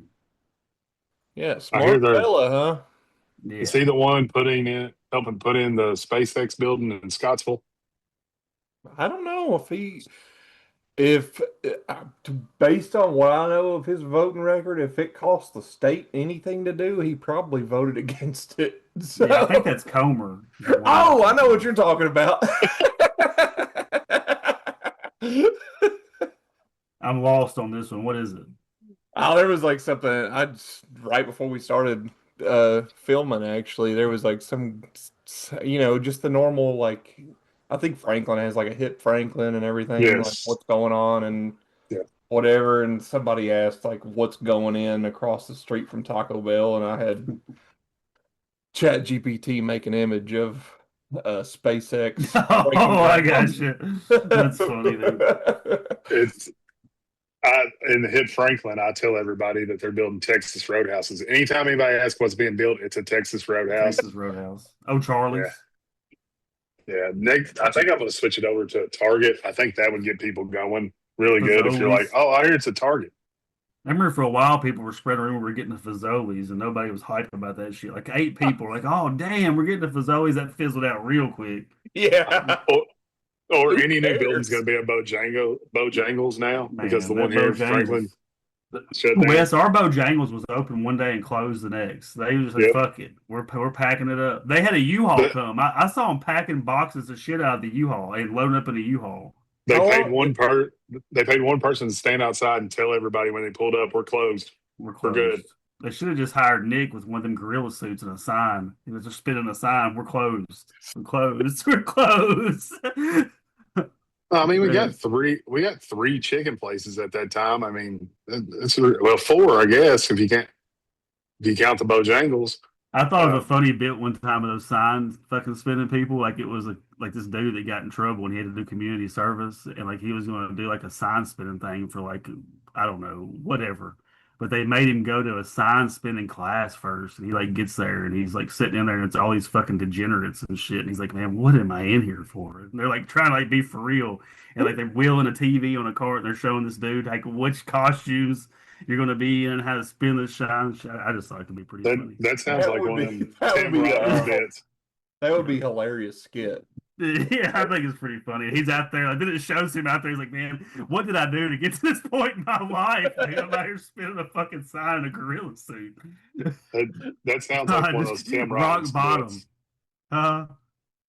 Yeah, I hear smart they're fella, huh? Yeah. is he the one helping put in the SpaceX building in Scottsville? I don't know if based on what I know of his voting record, if it cost the state anything to do, he probably voted against it. So, Yeah, I think that's Comer. oh, I know what you're talking about. I'm lost on this one. What is it? Oh, there was like something right before we started filming actually, there was like some just the normal like I think Franklin has like a hit Franklin and everything, like Yes. what's going on and Yeah. whatever, and somebody asked like what's going in across the street from Taco Bell, and I had Chat GPT make an image of SpaceX. Oh, I got you. That's funny. Dude. It's in the hit Franklin, I tell everybody that they're building Texas roadhouses. Anytime anybody asks what's being built, it's a Texas roadhouse. Texas Roadhouse. Oh, Charlie's. Yeah, next, I think I'm going to switch it over to a Target. I think that would get people going really good if you're like, oh, I hear it's a Target. I remember for a while people were spreading rumor we're getting the Fazoli's and nobody was hyped about that shit. Like 8 people were like, oh damn, we're getting the Fazoli's. That fizzled out real quick. Yeah. Or Who any new cares? building's going to be a Bojangles now because the Man, one that here in Bojangles. Franklin shut down. Wes, our Bojangles was open one day and closed the next. They was like, Yep. fuck it. We're packing it up. They had a U-Haul But- come. I saw them packing boxes of shit out of the U-Haul and loading up in a U-Haul. They How paid long- one person to stand outside and tell everybody when they pulled up, we're closed. We're We're closed. good. They should have just hired Nick with one of them gorilla suits and a sign. He was just spinning a sign. We're closed. We're closed. We're closed. I mean, we Yeah. got three chicken places at that time. I mean, four, I guess, if you count the Bojangles. I thought of a funny bit one time of those signs fucking spinning people. Like it was like this dude that got in trouble and he had to do community service and like he was going to do like a sign spinning thing for like I don't know whatever. But they made him go to a sign spinning class first, and he like gets there and he's like sitting in there and it's all these fucking degenerates and shit. And he's like, "Man, what am I in here for?" And they're like trying to like be for real, and like they're wheeling a TV on a cart and they're showing this dude like which costumes you're going to be in, how to spin the shine. I just thought it could be pretty funny. That sounds That like would one of be- them that would Tim be Robbins awful. bits. That would be hilarious skit. Yeah, I think it's pretty funny. He's out there, like then it shows him out there. He's like, "Man, what did I do to get to this point in my life? Like, I'm out here spinning a fucking sign in a gorilla suit." That sounds like one of those Just Tim rock Robinson bottom. bits. Uh,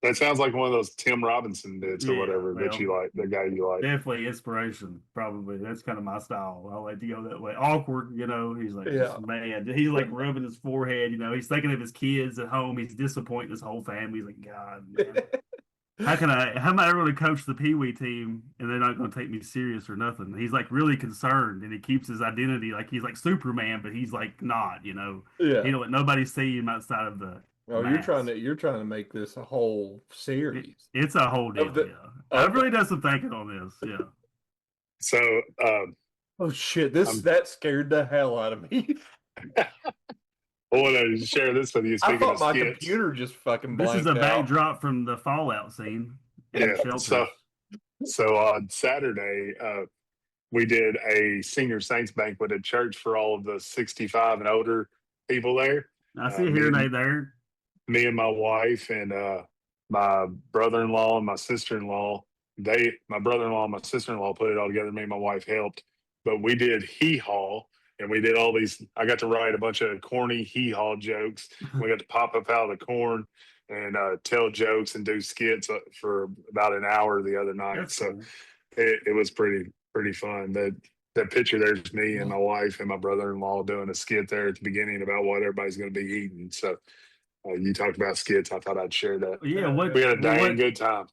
That sounds like one of those Tim Robinson bits or Yeah, whatever that well, you like, the guy you like. definitely inspiration. Probably that's kind of my style. I like to go that way. Awkward, you know. He's like, Yeah. man, he's like rubbing his forehead. You know, he's thinking of his kids at home. He's disappointing his whole family. He's like, God, man. How am I ever going to coach the Pee Wee team and they're not going to take me serious or nothing? He's like really concerned and he keeps his identity like he's like Superman, but he's like not, you know. Yeah. He don't let nobody see him outside of the. Oh, mask. you're trying to make this a whole series. It's a whole deal. the- Yeah, I've really done some thinking on this. Yeah. So Oh shit! I'm- That scared the hell out of me. I want to share this with you. I Speaking thought of my skits, computer just fucking This blanked is a out. backdrop from the Fallout scene. in Yeah, Shelter. so on Saturday, we did a senior saints banquet at church for all of the 65 and older people there. I see a hearing aid there. Me and my wife and my brother-in-law and my sister-in-law. My brother-in-law and my sister-in-law put it all together. Me and my wife helped, but we did hee-haw. And we did all these. I got to write a bunch of corny hee-haw jokes. We got to pop up out of the corn and tell jokes and do skits for about an hour the other night. That's So cool. it was pretty fun. That picture there's me and my wife and my brother-in-law doing a skit there at the beginning about what everybody's going to be eating. So You talked about skits. I thought I'd share that. Yeah, what? We had a Well, dang what? good time.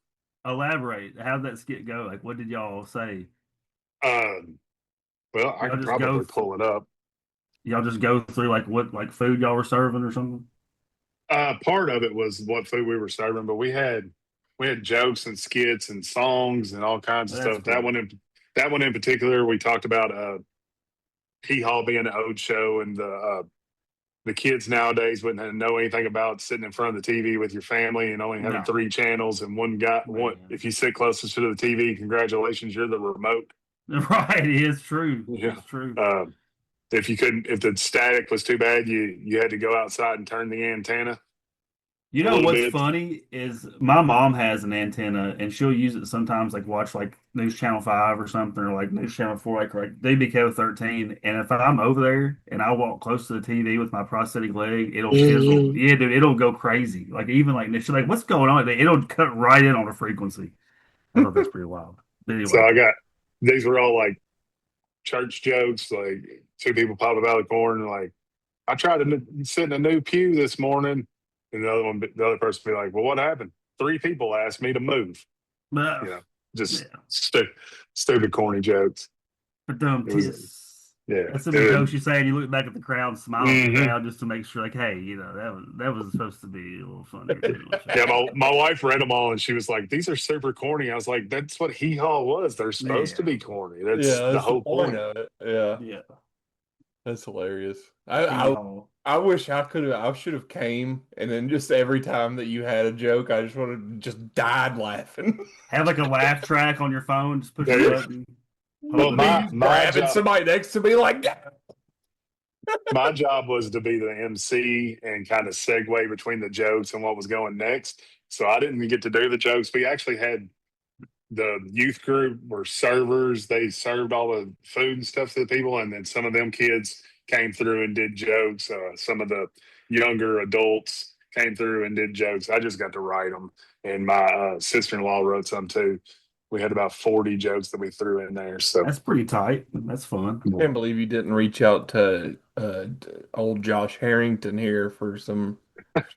Elaborate. How'd that skit go? Like, what did y'all say? Well, I Y'all could just probably go. pull it up. Y'all just go through like what like food y'all were serving or something. Part of it was what food we were serving, but we had jokes and skits and songs and all kinds of That's stuff. cool. That one in particular, we talked about Hee Haw being an old show, and the kids nowadays wouldn't know anything about sitting in front of the TV with your family and only having No. 3 channels and one guy. One, Man. if you sit closest to the TV, congratulations, you're the remote. Right, it's true. Yeah. It's true. If the static was too bad, you had to go outside and turn the antenna. You a know little what's bit. funny is my mom has an antenna and she'll use it sometimes, like watch like News Channel 5 or something, or like News Channel 4, like DBCO 13. And if I'm over there and I walk close to the TV with my prosthetic leg, it'll fizzle. Yeah, dude, it'll go crazy. Like even like she's like, "What's going on?" It'll cut right in on a frequency. I thought that's pretty wild. But So anyway, these were all like church jokes, like two people pop up out of the corner, like, I tried to sit in a new pew this morning, and the other person be like, "Well, what happened? 3 people asked me to move." but You know, just yeah, stupid, corny jokes. but dumb It was, tis. yeah. That's some of the jokes you say, and you look back at the crowd, and smile at the Mhm. crowd just to make sure, like, hey, that was supposed to be a little funnier too. Yeah, my wife read them all, and she was like, "These are super corny." I was like, "That's what Hee Haw was. They're supposed to Yeah. be corny. That's Yeah, the that's the whole point point." of it. Yeah, Yeah. that's hilarious. Hee-haw. I wish I could have. I should have came, and then just every time that you had a joke, I just would have just died laughing. Have like a laugh track on your phone, just push a There- button. Well, Hope my it- Grabbing job, somebody next to me like, my job was to be the MC and kind of segue between the jokes and what was going next. So I didn't get to do the jokes. We actually had the youth group were servers. They served all the food and stuff to the people, and then some of them kids came through and did jokes. Some of the younger adults came through and did jokes. I just got to write them, and my sister-in-law wrote some too. We had about 40 jokes that we threw in there. So That's pretty tight. That's fun. I can't believe you didn't reach out to old Josh Harrington here for some.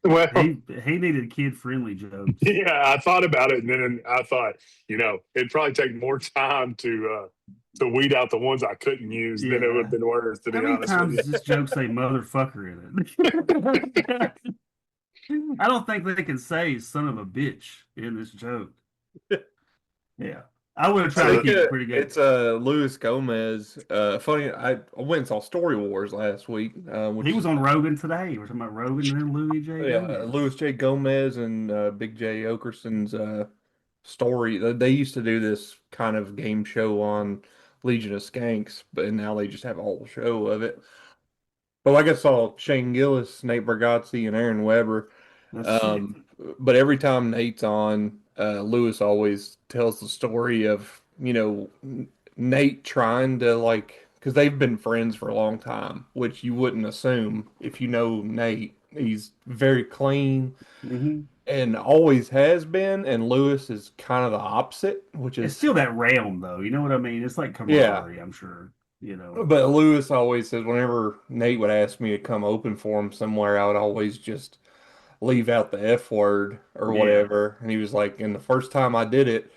well, He needed kid friendly jokes. yeah, I thought about it, and then I thought, it'd probably take more time to weed out the ones I couldn't use than it would have been worth. To How be many honest with times you. does this joke say motherfucker in it? I don't think they can say son of a bitch in this joke. Yeah. I would have tried to keep it pretty good. It's Luis Gomez. Funny, I went and saw Story Wars last week. Which He was on Rogan today. We're talking about Rogan and Louis J. Gomez. Louis J. Gomez and Big J. Okerson's story. They used to do this kind of game show on Legion of Skanks, but now they just have a whole show of it. But like I saw Shane Gillis, Nate Bargatze, and Aaron Weber. That's sick. But every time Nate's on, Lewis always tells the story of, Nate trying to because they've been friends for a long time, which you wouldn't assume if you know Nate. He's very clean Mhm. and always has been, and Lewis is kind of the opposite, which It's is still that realm, though. You know what I mean? It's like camaraderie, I'm sure. But Lewis always says whenever Nate would ask me to come open for him somewhere, I would always just leave out the F word or Yeah. whatever. And he was like, and the first time I did it,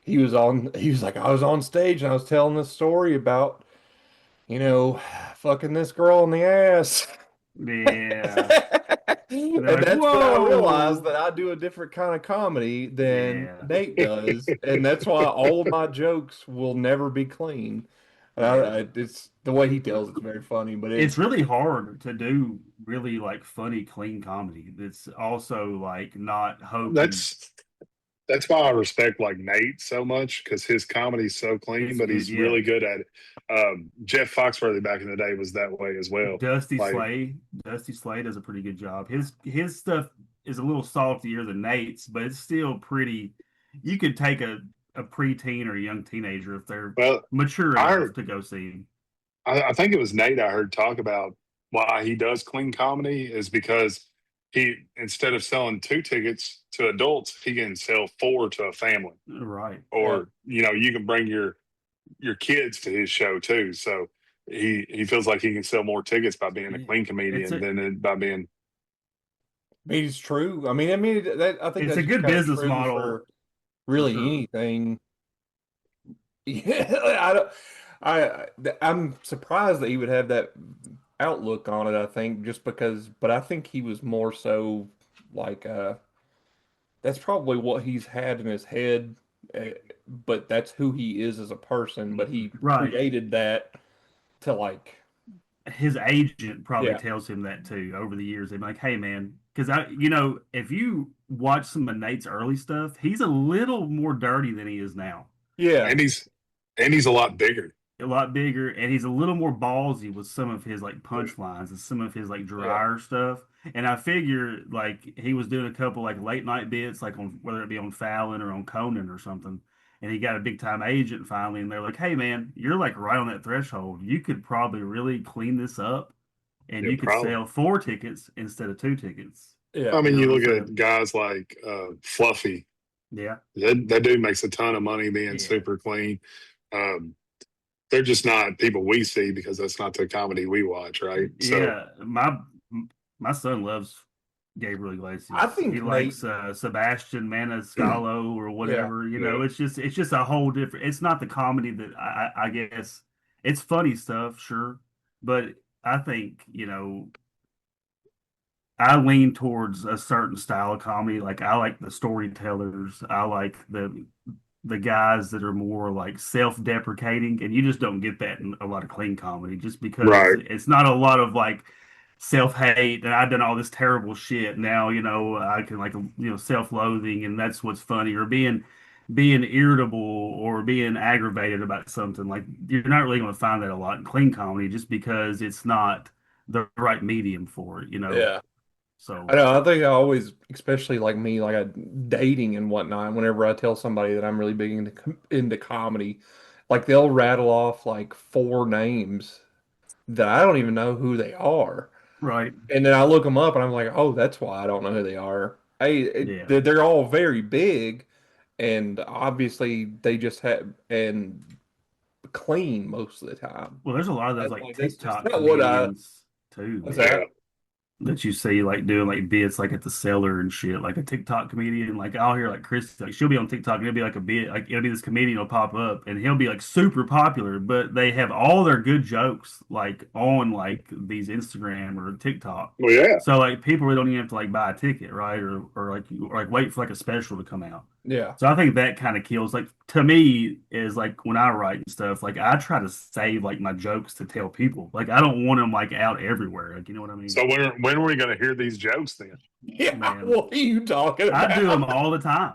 he was like, I was on stage and I was telling this story about, fucking this girl in the ass. Yeah. And like, that's when I realized "Whoa." that I do a different kind of comedy than Yeah. Nate does. And that's why all of my jokes will never be clean. And it's the way he tells it's very funny, but It's really hard to do really like funny, clean comedy. That's also like not hokey. That's why I respect like Nate so much, because his comedy's so clean, It's but good, he's yeah. really good at it. Jeff Foxworthy back in the day was that way as well. Dusty Like- Slay does a pretty good job. His stuff is a little saltier than Nate's, but it's still pretty. You could take a preteen or a young teenager if they're Well, mature I enough heard- to go see him. I think it was Nate I heard talk about why he does clean comedy is because he, instead of selling 2 tickets to adults, he can sell 4 to a family. Right. Or, you can bring your kids to his show too. So he feels like he can sell more tickets by being a clean comedian It's a- than by being. mean, it's true. I mean, I think It's that's a good kinda business true model. for really sure. anything. Yeah, I don't. I'm surprised that he would have that outlook on it. I think just because, but I think he was more so like that's probably what he's had in his head, uh, but that's who he is as a person. But he Right. created that to like, His agent probably yeah, tells him that too over the years. They're like, "Hey, man," because if you watch some of Nate's early stuff, he's a little more dirty than he is now. yeah, And he's a lot bigger. A lot bigger, and he's a little more ballsy with some of his like punchlines and some of his like yeah, drier stuff. And I figure like he was doing a couple like late night bits, like on whether it be on Fallon or on Conan or something. And he got a big time agent finally, and they're like, "Hey man, you're like right on that threshold. You could probably really clean this up, and Yeah, you could probably. sell 4 tickets instead of 2 tickets." yeah, I mean, You know you what look I'm at saying? guys like Fluffy. Yeah, That dude makes a ton of money being yeah, super clean. Um, they're just not people we see because that's not the comedy we watch, right? So yeah. My son loves Gabriel I Iglesias. He think Nate, likes Sebastian Maniscalco or yeah, whatever. yeah, It's just a whole different. It's not the comedy that I guess it's funny stuff, sure, but I think I lean towards a certain style of comedy. Like I like the storytellers. I like the guys that are more like self-deprecating, and you just don't get that in a lot of clean comedy, just because right. it's not a lot of like self-hate and I've done all this terrible shit. Now, I can like self-loathing, and that's what's funny, or being irritable or being aggravated about something. Like you're not really going to find that a lot in clean comedy, just because it's not the right medium for it. yeah. So I know. I think I always, especially like me, like dating and whatnot. Whenever I tell somebody that I'm really big into comedy, like they'll rattle off like 4 names that I don't even know who they are, right, and then I look them up and I'm like, oh, that's why I don't know who they are. Hey, yeah. they're all very big, and obviously they just have and clean most of the time. Well, there's a lot of those And, like like that's just TikTok not what I. comedians too, What's man, Yeah. that? that you see like doing like bits like at the cellar and shit, like a TikTok comedian. Like I'll hear like Chris, like she'll be on TikTok and it'll be like a bit, like it'll be this comedian will pop up and he'll be like super popular, but they have all their good jokes like on like these Instagram or TikTok. Well, yeah. So like people really don't even have to like buy a ticket, right? Or like wait for like a special to come out. Yeah, So I think that kind of kills. Like to me, is like when I write and stuff. Like I try to save like my jokes to tell people. Like I don't want them like out everywhere. Like you know what I mean? So when are we going to hear these jokes then? yeah. Man, What are you talking I do them about? all the time,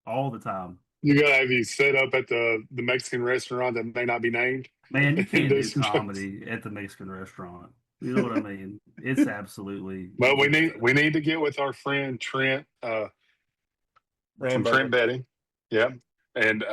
all the time. You got to have you set up at the Mexican restaurant that may not be named Man, you and can't do do some jokes. comedy at the Mexican restaurant. You know what I mean? It's absolutely But we just need we need to get with our friend Trent from Rambo. Trent Betting, yeah, and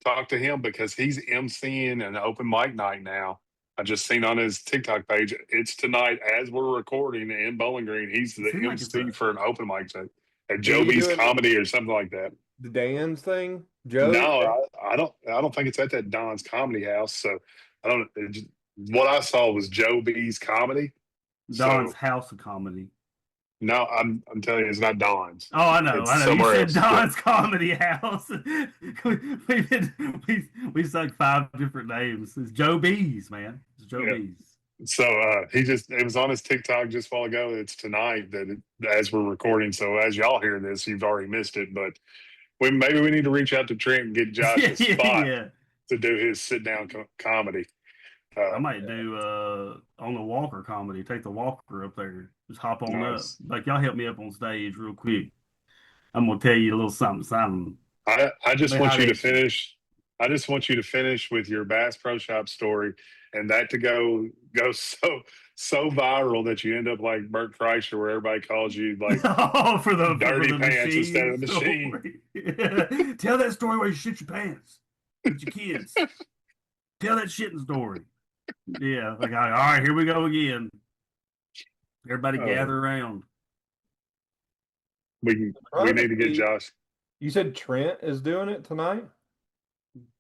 talk to him because he's emceeing an open mic night now. I just seen on his TikTok page. It's tonight as we're recording in Bowling Green. He's it the seems like it's MC for an open mic show at Is he Joby's doing Comedy or something like that. the Dan's thing, Joe? No, I don't think it's at that Don's Comedy House. So I don't. What I saw was Joe B's Comedy. Don's So House of Comedy. no, I'm telling you, it's not Don's. Oh, I know, It's I know. You somewhere said else. Don's Comedy House. We like 5 different names. It's Joe B's, man. It's Joe Yeah. B's. So it was on his TikTok just a while ago. It's tonight as we're recording. So as y'all hear this, you've already missed it. But maybe we need to reach out to Trent and get Josh a spot Yeah. to do his sit down comedy. I might do on the Walker comedy. Take the Walker up there. Just hop on Nice. up. Like y'all help me up on stage real quick. I'm gonna tell you a little something, something. I just Let me want you to holler at you. finish. I just want you to finish with your Bass Pro Shop story, and that to go so viral that you end up like Bert Kreischer, where everybody calls you like Oh, for the dirty for the pants instead of machine story. Tell that story where you shit your pants with your kids. Tell that shitting story. Yeah, like all right, here we go again. Everybody gather around. we need to get Josh. You said Trent is doing it tonight?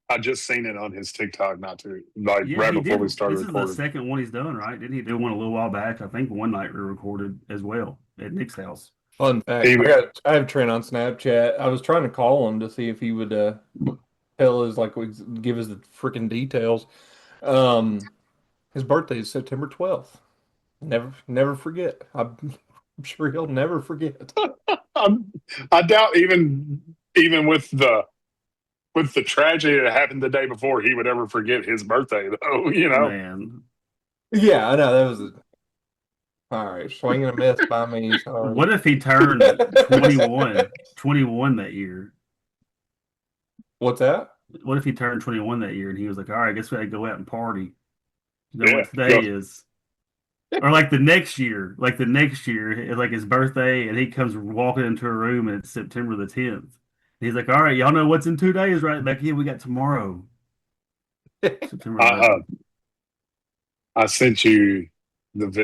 I just seen it on his TikTok, not too like Yeah, right he before did. we started This is the recording. second one he's done, right? Didn't he do one a little while back? I think one night we recorded as well at Nick's house. Fun fact: He- I have Trent on Snapchat. I was trying to call him to see if he would tell us give us the freaking details. His birthday is September 12th. Never forget. I'm sure he'll never forget. I doubt even with the tragedy that happened the day before, he would ever forget his birthday, though. Man, Yeah, I know that was all right. Swinging a miss by me. Sorry. what if he turned 21 that year? What's that? What if he turned 21 that year and he was like, all right, I guess we gotta go out and party. You know Yeah, what today go- is? Or like the next year, like his birthday, and he comes walking into a room and it's September the 10th. And he's like, all right, y'all know what's in 2 days, right? Like, yeah, we got tomorrow. September I 11th. I sent you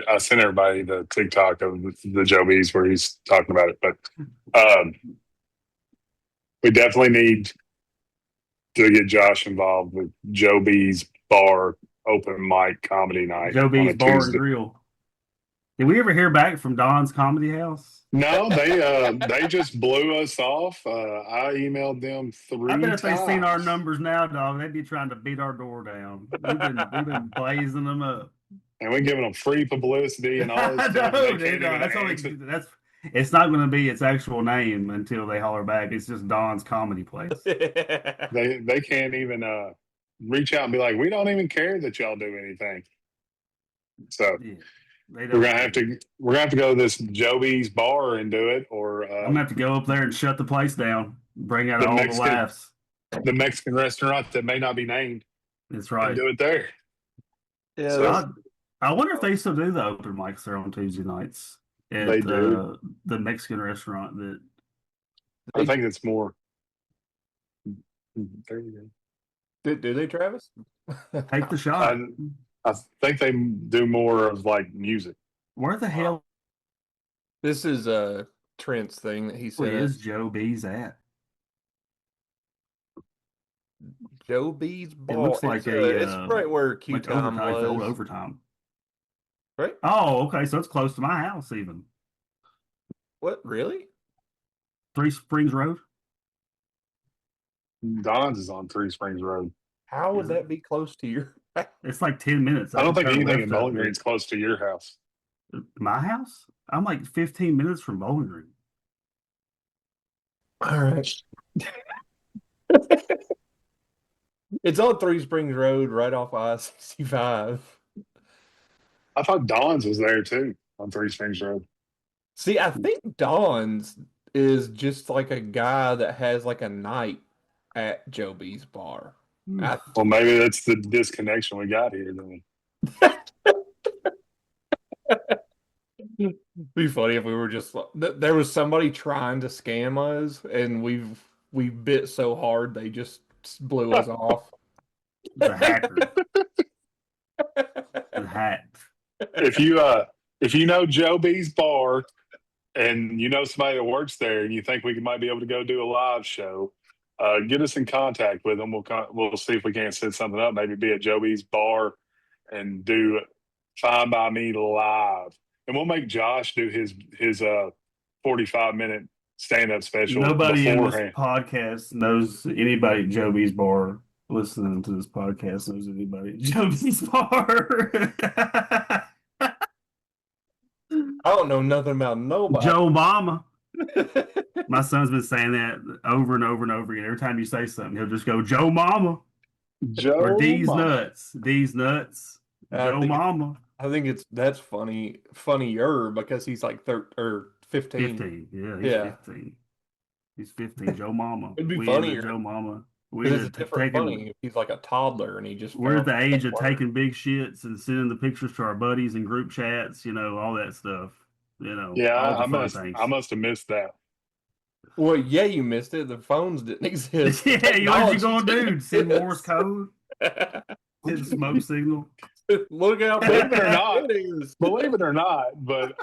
I sent everybody the TikTok of the Joe B's where he's talking about it, but we definitely need to get Josh involved with Joe B's bar open mic comedy night Joe on B's a Bar and Tuesday. Grill. Did we ever hear back from Don's Comedy House? No, they just blew us off. I emailed them 3 I bet if times. they seen our numbers now, dog, they'd be trying to beat our door down. We've been blazing them up. And we're giving them free publicity and all this I stuff. know, and they dude, can't even that's answer. it's not going to be its actual name until they holler back. It's just Don's Comedy Place. They can't even reach out and be like, we don't even care that y'all do anything. So Yeah, they we're don't. gonna have to go to this Joe B's bar and do it, or I'm gonna have to go up there and shut the place down. Bring out The all the Mexican- laughs. the Mexican restaurant that may not be named, That's and right. do it there. Yeah, So- that's- I wonder if they still do the open mics there on Tuesday nights at They do. the Mexican restaurant. That I think it's more. There you do they, Travis? take the shot. go. I think they do more of like music. Where the hell This is Trent's thing that he said. is Joe B's at? Joe B's bar. looks like it's right where Q Like Time overtime, the old was. overtime. Right? Oh, okay. So it's close to my house, even What? Really? 3 Springs Road. Don's is on Three Springs Road. How would Is it? that be close to your? It's like 10 minutes. I don't can think turn anything in left up Bowling there. Green's close to your house. My house? I'm like 15 minutes from Bowling Green. All right. It's on Three Springs Road, right off I-65. I thought Don's was there too on Three Springs Road. See, I think Don's is just like a guy that has like a night at Joe B's bar. I- Well, maybe that's the disconnection we got here. Then It'd be funny if we were just there was somebody trying to scam us, and we bit so hard they just blew us off. The hacker. The hack. if you know Joe B's bar and you know somebody that works there and you think we might be able to go do a live show, get us in contact with them. We'll see if we can't set something up. Maybe be at Joe B's bar and do Fine by Me live, and we'll make Josh do his 45-minute stand-up special. Nobody in this beforehand. podcast knows anybody at Joe B's bar. Listening to this podcast knows anybody at Joe B's bar. I don't know nothing about nobody. Joe Mama. My son's been saying that over and over and over again. Every time you say something, he'll just go, Joe Mama. Joe Or D's Mama. nuts. D's nuts. I Joe think- Mama. I think that's funnier because he's like 15. 15. Yeah, Yeah. 15. He's 15. Joe Mama. It'd be We funnier. into Joe Mama. Because We're it's different funny if he's like a toddler and he just We're at found the age of word. taking big shits and sending the pictures to our buddies in group chats, all that stuff. Yeah, all the I fun must have missed that. Well, yeah, you missed it. The phones didn't exist. yeah, what you Technology gonna do? didn't Send exist. Morse code? Send smoke signal? Look how Believe big it or not. it is. Believe it or not, but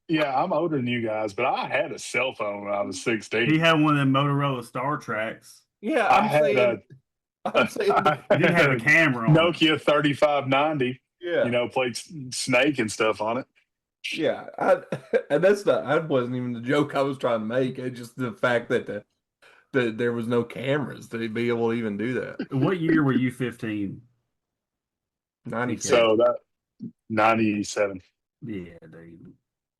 yeah, I'm older than you guys, but I had a cell phone when I was 16. He had one of them Motorola Star Tracks. Yeah, I I'm had saying I'm saying, It didn't have a camera on it. Nokia 3590. yeah, You know, played Snake and stuff on it. yeah. And that's that wasn't even the joke I was trying to make. It's just the fact that there was no cameras to be able to even do that. What year were you 15? 97. So that 97. Yeah, dude.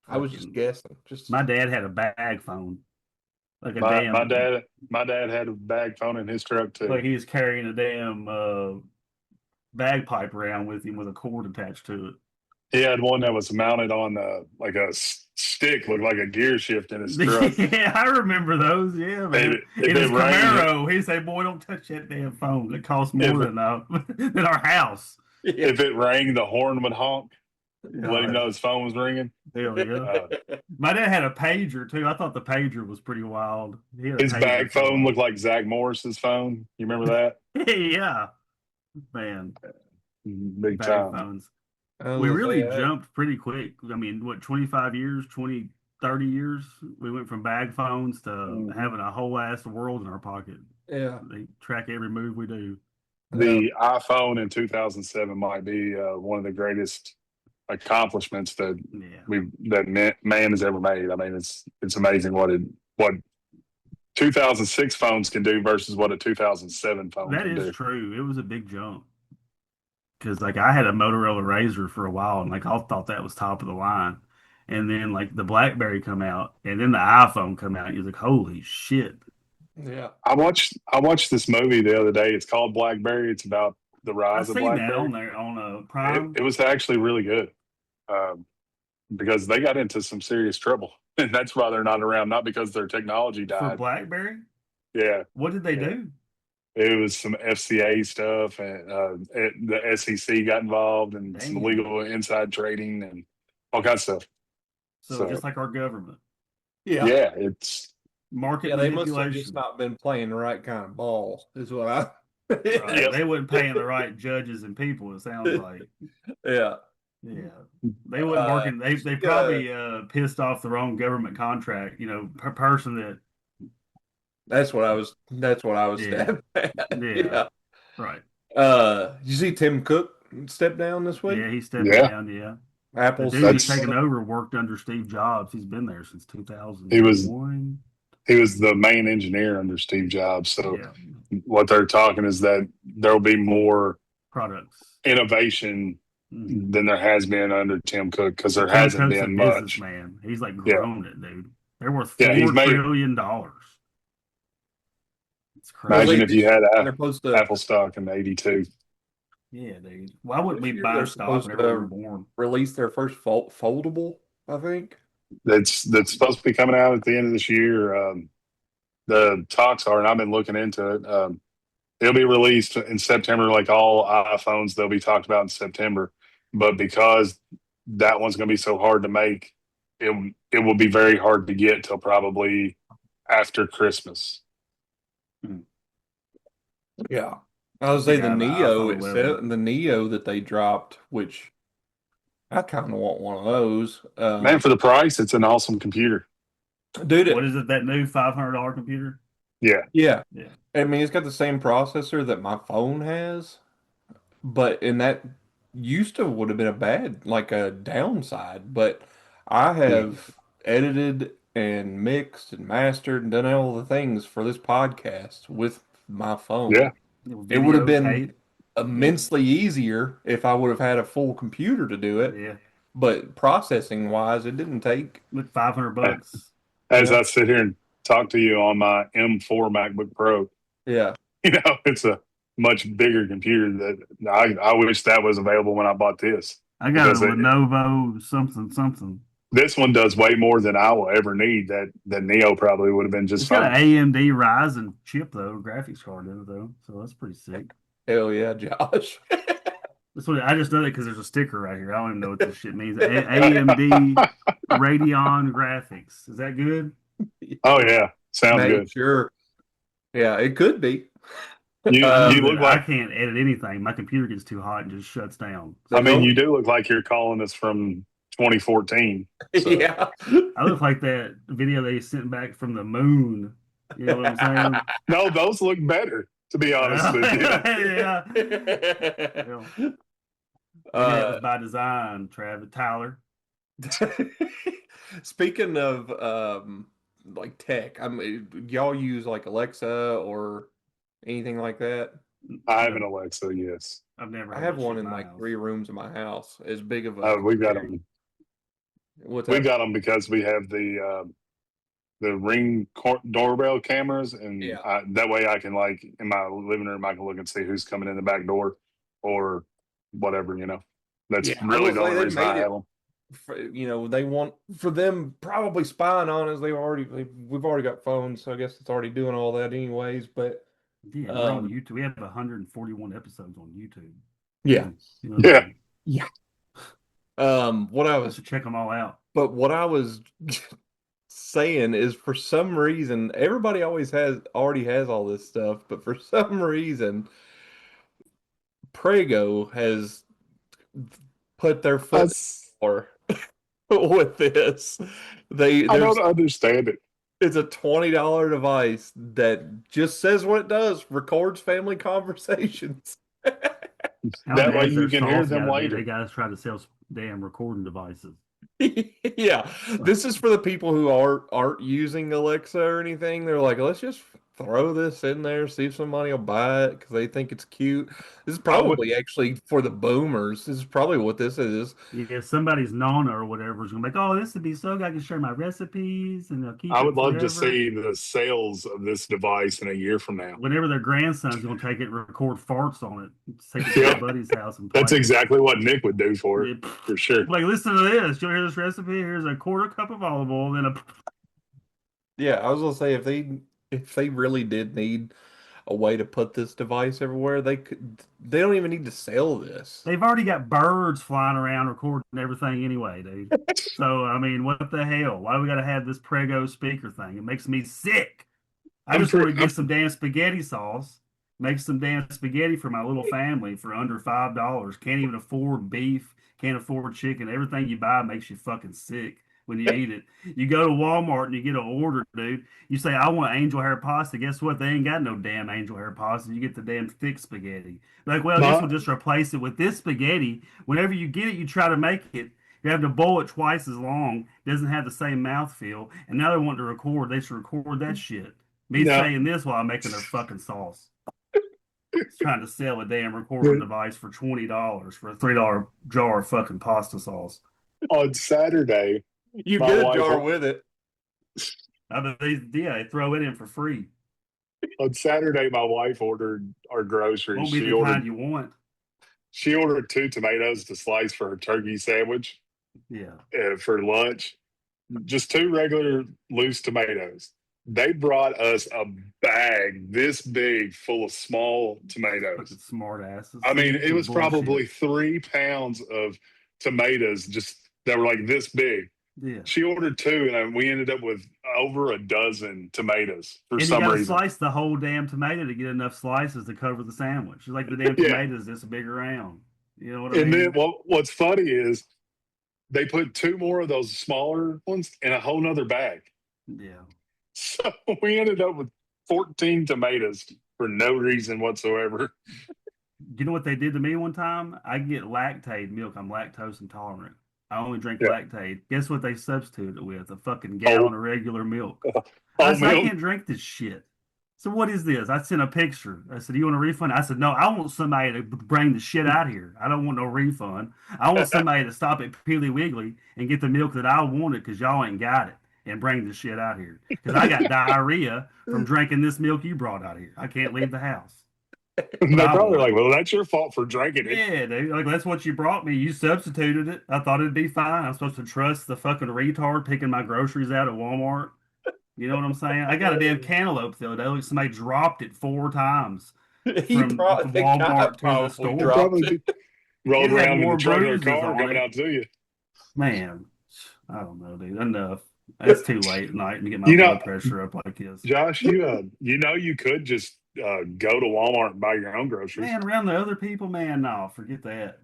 I was just Fucking- guessing. Just My dad had a bag phone. Like a My, damn. my dad had a bag phone in his truck too. Like he was carrying a damn bagpipe around with him with a cord attached to it. He had one that was mounted on like a stick, looked like a gear shift in his truck. Yeah, I remember those. Yeah, man. If In his it rained- Camaro, he'd say, "Boy, don't touch that damn phone. It costs more than than our house." If it rang, the horn would honk, Yeah, let him know his phone was ringing. hell yeah. My dad had a pager too. I thought the pager was pretty wild. He had a His pager bag for a phone while. looked like Zach Morris's phone. You remember that? Yeah, man. Big Bag time. phones. I was We gonna really say that. jumped pretty quick. I mean, what, 25 years, 20, 30 years? We went from bag phones to Mhm. having a whole ass world in our pocket. Yeah. They track every move we do. The iPhone in 2007 might be one of the greatest accomplishments that Yeah. man has ever made. I mean, it's amazing what 2006 phones can do versus what a 2007 phone That can is do. true. It was a big jump. Because, like, I had a Motorola Razr for a while, and, like, I thought that was top of the line. And then, like, the BlackBerry come out, and then the iPhone come out. You're like, holy shit. Yeah. I watched this movie the other day. It's called Blackberry. It's about the I've rise of seen that Blackberry. on there on Prime. It was actually really good because they got into some serious trouble, and that's why they're not around. Not because their technology For died. BlackBerry? Yeah, What did they Yeah. do? it was some FCA stuff, and the SEC got involved, and some Damn. illegal inside trading, and all kinds of stuff. So, just like our government. Yeah. Yeah, it's Market Yeah, they must have manipulation. just not been playing the right kind of ball, is what I. Right. Yep. They wasn't paying the right judges and people, it sounds like. Yeah. Yeah. They wasn't working. They yeah. probably pissed off the wrong government contract, person that That's what I was Yeah. stabbing at. Yeah. right. Did you see Tim Cook step down this week? Yeah, he stepped Yeah. down, yeah. The Apple's dude who's That's- taken over worked under Steve Jobs. He's been there since 2001. He was the main engineer under Steve Jobs. So Yeah. what they're talking is that there will be more Products. innovation Mhm. than there has been under Tim Cook because there Tim hasn't Cook's a been much. businessman. He's like Yeah. grown it, dude. They're worth Yeah, he's $4 made- trillion. It's crazy. Imagine if you had they're supposed to Apple stock in '82. Yeah, dude. Why wouldn't we This year buy they're stock supposed whenever to- we were born? release their first foldable, I think. That's supposed to be coming out at the end of this year. The talks are, and I've been looking into it. It'll be released in September, like all iPhones. They'll be talked about in September, but because that one's going to be so hard to make, it will be very hard to get till probably after Christmas. Yeah. I would say Yeah, the the Neo iPhone 11. the Neo that they dropped, which I kind of want one of those. Man, for the price, it's an awesome computer. Dude, What is it? That new $500 computer? Yeah, yeah. Yeah. I mean, it's got the same processor that my phone has, but in that used to would have been a downside. But I have edited and mixed and mastered and done all the things for this podcast with my phone. Yeah. It would have been Videotaped. immensely easier if I would have had a full computer to do it. Yeah. But processing wise, it didn't take. With $500. as Yeah. I sit here and talk to you on my M4 MacBook Pro, Yeah. it's a much bigger computer that I wish that was available when I bought this. I got a Because it- Lenovo something. This one does way more than I will ever need. That Neo probably would have been just It's got an fine. AMD Ryzen chip though, graphics card in it though, so that's pretty sick. Hell yeah, Josh. That's what I just know that because there's a sticker right here. I don't even know what this shit means. AMD Radeon graphics. Is that good? Oh yeah, sounds Make good. sure. Yeah, it could be. You look I like. can't edit anything. My computer gets too hot and just shuts down. I mean, you do look like you're calling us from 2014. So- Yeah. I look like that video they sent back from the moon. You know what I'm saying? No, those look better. To be honest with you. Yeah. Well, maybe that was by design, Travis Tyler. Speaking of like tech, I mean, y'all use like Alexa or anything like that? I have an Alexa, yes. I've never. I had have that shit one in my like house. 3 rooms in my house, as big of a. We've got them. What's We that? got them because we have the Ring doorbell cameras, and Yeah. that way I can, like, in my living room, I can look and see who's coming in the back door or whatever. That's Yeah, I really will the say only they reason I made it. have them. They want for them probably spying on us. We've already got phones, so I guess it's already doing all that anyways. But Yeah, we're on YouTube. We have 141 episodes on YouTube. yeah, You know what I Yeah. mean? what I I was should check them all out. But what I was saying is, for some reason, everybody already has all this stuff, but for some reason, Prego has put their foot or with this. I don't understand it. It's a $20 device that just says what it does, records family conversations. How That way bad you their can hear sauce them gotta be? later. They guys try to sell damn recording devices. Yeah, this is for the people who aren't using Alexa or anything. They're like, let's just throw this in there, see if somebody will buy it because they think it's cute. This is probably actually for the boomers. This is probably what this is. Yeah, somebody's nonna or whatever is gonna be like, oh, this would be so good. I can share my recipes and they'll keep I it would love forever. to see the sales of this device in a year from now. Whenever their grandson's gonna take it and record farts on it, take it to Yeah. their buddy's house and play That's it. exactly what Nick would do for it, Yeah. for sure. Like, listen to this. You'll hear this recipe. Here's a quarter cup of olive oil, then a. Yeah, I was gonna say if they really did need a way to put this device everywhere, they don't even need to sell this. They've already got birds flying around recording everything anyway, dude. So I mean, what the hell? Why do we got to have this Prego speaker thing? It makes me sick. I just want to get some damn spaghetti sauce, make some damn spaghetti for my little family for under $5. Can't even afford beef, can't afford chicken. Everything you buy makes you fucking sick when you eat it. You go to Walmart and you get an order, dude. You say, I want angel hair pasta. Guess what? They ain't got no damn angel hair pasta. You get the damn thick spaghetti. Like, well, this will just replace it with this spaghetti. Whenever you get it, you try to make it. You have to boil it twice as long. Doesn't have the same mouthfeel. And now they want to record. They should record that shit. Me saying this while I'm making their fucking sauce. It's trying to sell a damn recording device for $20 for a $3 jar of fucking pasta sauce. On Saturday, you my get a wife jar with it. I mean, they throw it in for free. On Saturday, my wife ordered our groceries. Won't be the kind you want. She ordered 2 tomatoes to slice for her turkey sandwich. Yeah. For lunch. Just 2 regular loose tomatoes. They brought us a bag this big full of small tomatoes. Fucking smart asses. I mean, it was probably 3 pounds of tomatoes just that were like this big. Yeah. She ordered 2, and we ended up with over a dozen tomatoes for and some you gotta reason. Slice the whole damn tomato to get enough slices to cover the sandwich. It's like the damn tomatoes this big around. You know what I mean? And then what's funny is they put 2 more of those smaller ones in a whole nother bag. Yeah. So we ended up with 14 tomatoes for no reason whatsoever. You know what they did to me one time? I get Lactaid milk. I'm lactose intolerant. I only drink Lactaid. Guess what they substituted it with? A fucking gallon of regular milk. I said, I can't drink this shit. So what is this? I sent a picture. I said, do you want a refund? I said, no, I want somebody to bring the shit out here. I don't want no refund. I want somebody to stop at Piggly Wiggly and get the milk that I wanted because y'all ain't got it and bring the shit out here. Because I got diarrhea from drinking this milk you brought out here. I can't leave the house. They're probably like, well, that's your fault for drinking it. Yeah, dude. Like, that's what you brought me. You substituted it. I thought it'd be fine. I'm supposed to trust the fucking retard picking my groceries out at Walmart. You know what I'm saying? I got a damn cantaloupe the other day. Like somebody dropped it 4 times from Walmart to the store. Rolled around in the trunk of the car coming out to you. Man, I don't know, dude. Enough. It's too late at night to get my blood pressure up like this. Josh, you could just go to Walmart and buy your own groceries. Man, around the other people, man, no, forget that.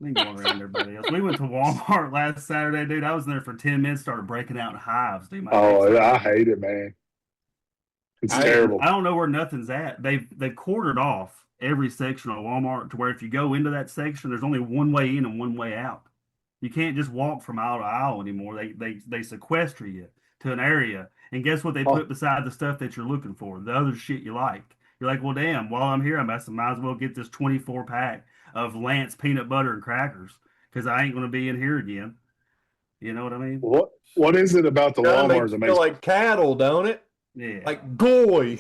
We ain't going around everybody else. We went to Walmart last Saturday, dude. I was in there for 10 minutes, started breaking out in hives, dude. I hate it, man. It's I- terrible. I don't know where nothing's at. They've quartered off every section of Walmart to where if you go into that section, there's only one way in and one way out. You can't just walk from aisle to aisle anymore. They sequester you to an area, and guess what they Oh. put beside the stuff that you're looking for? The other shit you like. You're like, well, damn. While I'm here, might as well get this 24 pack of Lance peanut butter and crackers because I ain't gonna be in here again. You know what I mean? What is it about the Kinda Walmart makes that you feel makes like cattle, don't it? Yeah. Like goy.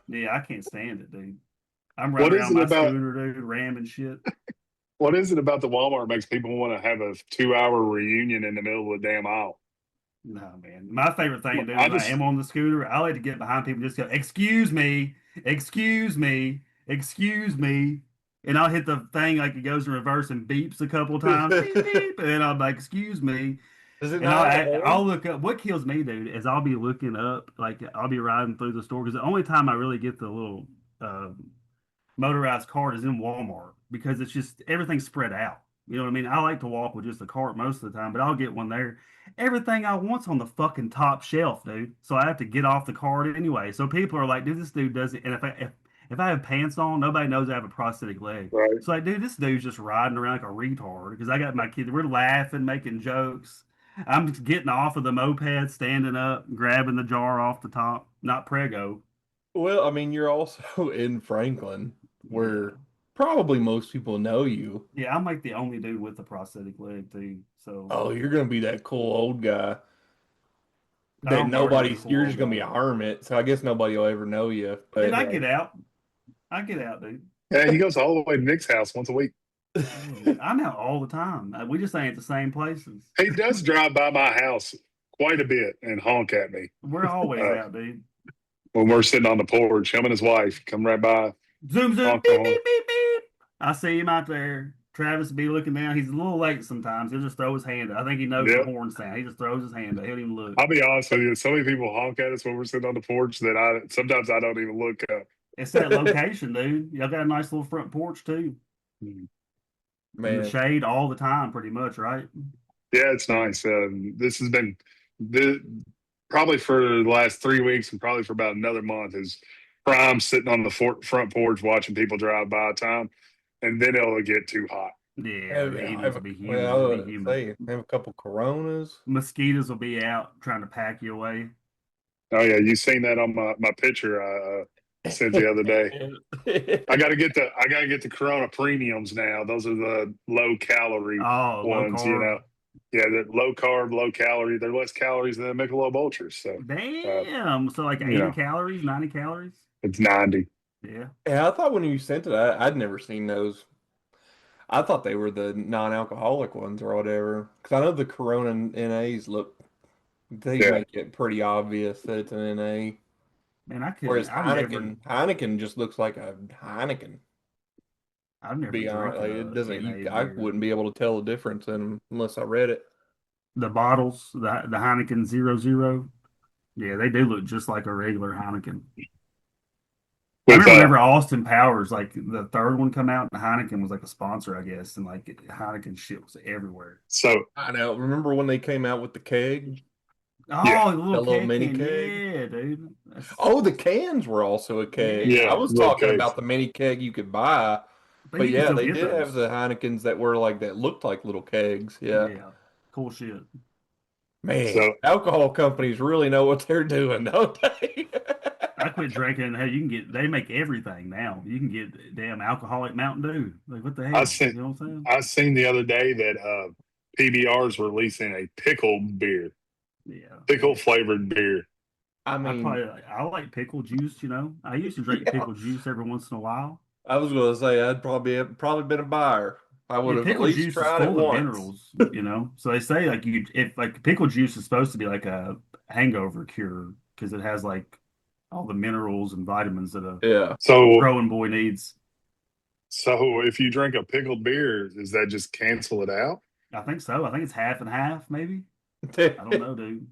Yeah, I can't stand it, dude. I'm What riding is around it my about- scooter, dude, ramming shit. what is it about the Walmart makes people want to have a 2-hour reunion in the middle of the damn aisle? No, man. My favorite thing to do I when just- I am on the scooter, I like to get behind people and just go, excuse me, excuse me, excuse me. And I'll hit the thing like it goes in reverse and beeps a couple times. Beep, beep. And then I'm like, excuse me. Does it And not have a horn? I'll look up. What kills me, dude, is I'll be looking up, like I'll be riding through the store because the only time I really get the little motorized cart is in Walmart because it's just everything's spread out. You know what I mean? I like to walk with just a cart most of the time, but I'll get one there. Everything I want's on the fucking top shelf, dude. So I have to get off the cart anyway. So people are like, dude, this dude doesn't. And if I have pants on, nobody knows I have a prosthetic leg. Right. So like, dude, this dude's just riding around like a retard because I got my kids. We're laughing, making jokes. I'm just getting off of the moped, standing up, grabbing the jar off the top. Not Prego. Well, I mean, you're also in Franklin, where probably most people know you. Yeah, I'm like the only dude with a prosthetic leg too. So Oh, you're gonna be that cool old guy I'm that already nobody's. cool You're old just gonna be guy. a hermit, so I guess nobody will ever know you. But Dude, I get out. I get out, dude. Yeah, he goes all the way to Nick's house once a week. I'm out all the time. We just ain't at the same places. He does drive by my house quite a bit and honk at me We're always Uh, out, dude. when we're sitting on the porch. Him and his wife come right by. Zoom, zoom, honk beep, the beep, horn. beep, beep. I see him out there. Travis be looking down. He's a little late sometimes. He'll just throw his hand up. I think he knows Yep. the horn sound. He just throws his hand up. He don't even look. I'll be honest with you. So many people honk at us when we're sitting on the porch that sometimes I don't even look up. It's that location, dude. Y'all got a nice little front porch too. In man, the shade all the time, pretty much, right? Yeah, it's nice. This has been probably for the last 3 weeks and probably for about another month is prime sitting on the front porch watching people drive by time, and then it'll get too hot. Yeah, the evenings will be humid. well, I It'll was be gonna humid. say, have a couple Coronas. Mosquitoes will be out trying to pack you away. Oh yeah, you seen that on my picture I sent the other day. I gotta get the Corona premiums now. Those are the low calorie Oh, low ones, you carb. know. Yeah, the low carb, low calorie. They're less calories than Michelob Ultras, so Damn. So like 80 you know. calories, 90 calories? it's 90. Yeah. Yeah, I thought when you sent it, I'd never seen those. I thought they were the non-alcoholic ones or whatever. Because I know the Corona NAs they Yeah. make it pretty obvious that it's an NA. Man, I couldn't. Whereas I've Heineken just looks like a Heineken. never Be drunk honest, like, a it doesn't. NA I beer. wouldn't be able to tell the difference unless I read it. The bottles, the Heineken 00. Yeah, they do look just like a regular Heineken. I With, remember whenever Austin Powers, like the third one come out, and Heineken was like a sponsor, I guess, and like Heineken shit was everywhere. so I know. Remember when they came out with the keg? Oh, Yeah. the The little keg mini can, keg. yeah, dude. That's- Oh, the cans were also a keg. Yeah, I was little talking kegs. about the mini keg you could buy. But you can yeah, still they get did have those. the Heinekens that were like that looked like little kegs. Yeah. Cool shit. Man, So- alcohol companies really know what they're doing, don't they? I quit drinking. Hey, they make everything now. You can get damn alcoholic Mountain Dew. Like, what the hell? seen- You know what I'm saying? I seen the other day that PBR is releasing a pickle beer, Yeah. pickle flavored beer. I mean, I like pickle juice, you know. I used to drink Yeah. pickle juice every once in a while. I was going to say I'd probably been a buyer. I would Yeah, have at pickle least juice is tried it full of once. minerals, you know. So they say like if like pickle juice is supposed to be like a hangover cure because it has like all the minerals and vitamins that a Yeah. So growing boy needs. so if you drink a pickled beer, does that just cancel it out? I think so. I think it's half and half, maybe. I don't know, dude.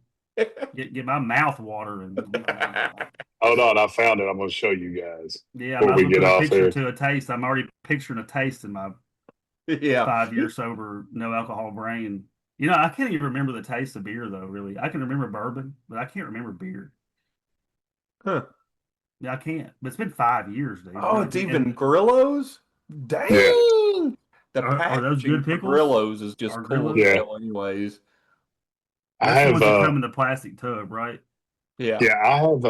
Get my mouth watering. Hold on, I found it. I'm going to show you guys. Yeah, Before I'm we going get to put a off picture here. to a taste. I'm already picturing a taste in my Yeah. 5 year sober, no alcohol brain. You know, I can't even remember the taste of beer though. Really, I can remember bourbon, but I can't remember beer. Huh. I can't. But it's been 5 years, dude. Oh, it's And- even Grillos? Dang! The Are those packaging good for pickles? Grillos is just Are cool as Grillos? Yeah. hell anyways. I That's the have ones that come in the plastic tub, right? Yeah. yeah, I have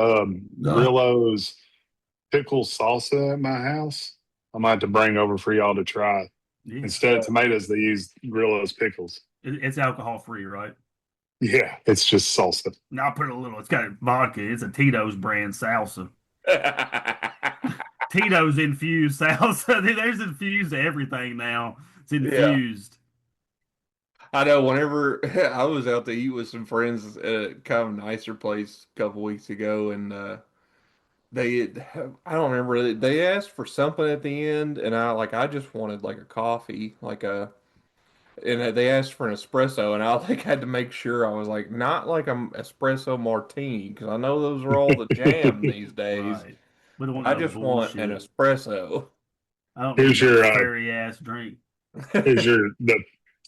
Grillo's pickle salsa at my house. I might have to bring over for y'all to try. Yeah. Instead of tomatoes, they use Grillo's pickles. It's alcohol free, right? Yeah, it's just salsa. Now I put a little. It's got vodka. It's a Tito's brand salsa. Tito's infused salsa. There's infused everything now. It's infused. I know whenever I was out to eat with some friends at a kind of nicer place a couple weeks ago, and I don't remember, they asked for something at the end, and I just wanted like a coffee, and they asked for an espresso, and I had to make sure I was like, not like an espresso martini, because I know those are all the jam these days. Right. We don't want I no just want an bullshit. espresso. I don't Here's need your, that fairy ass drink. Here's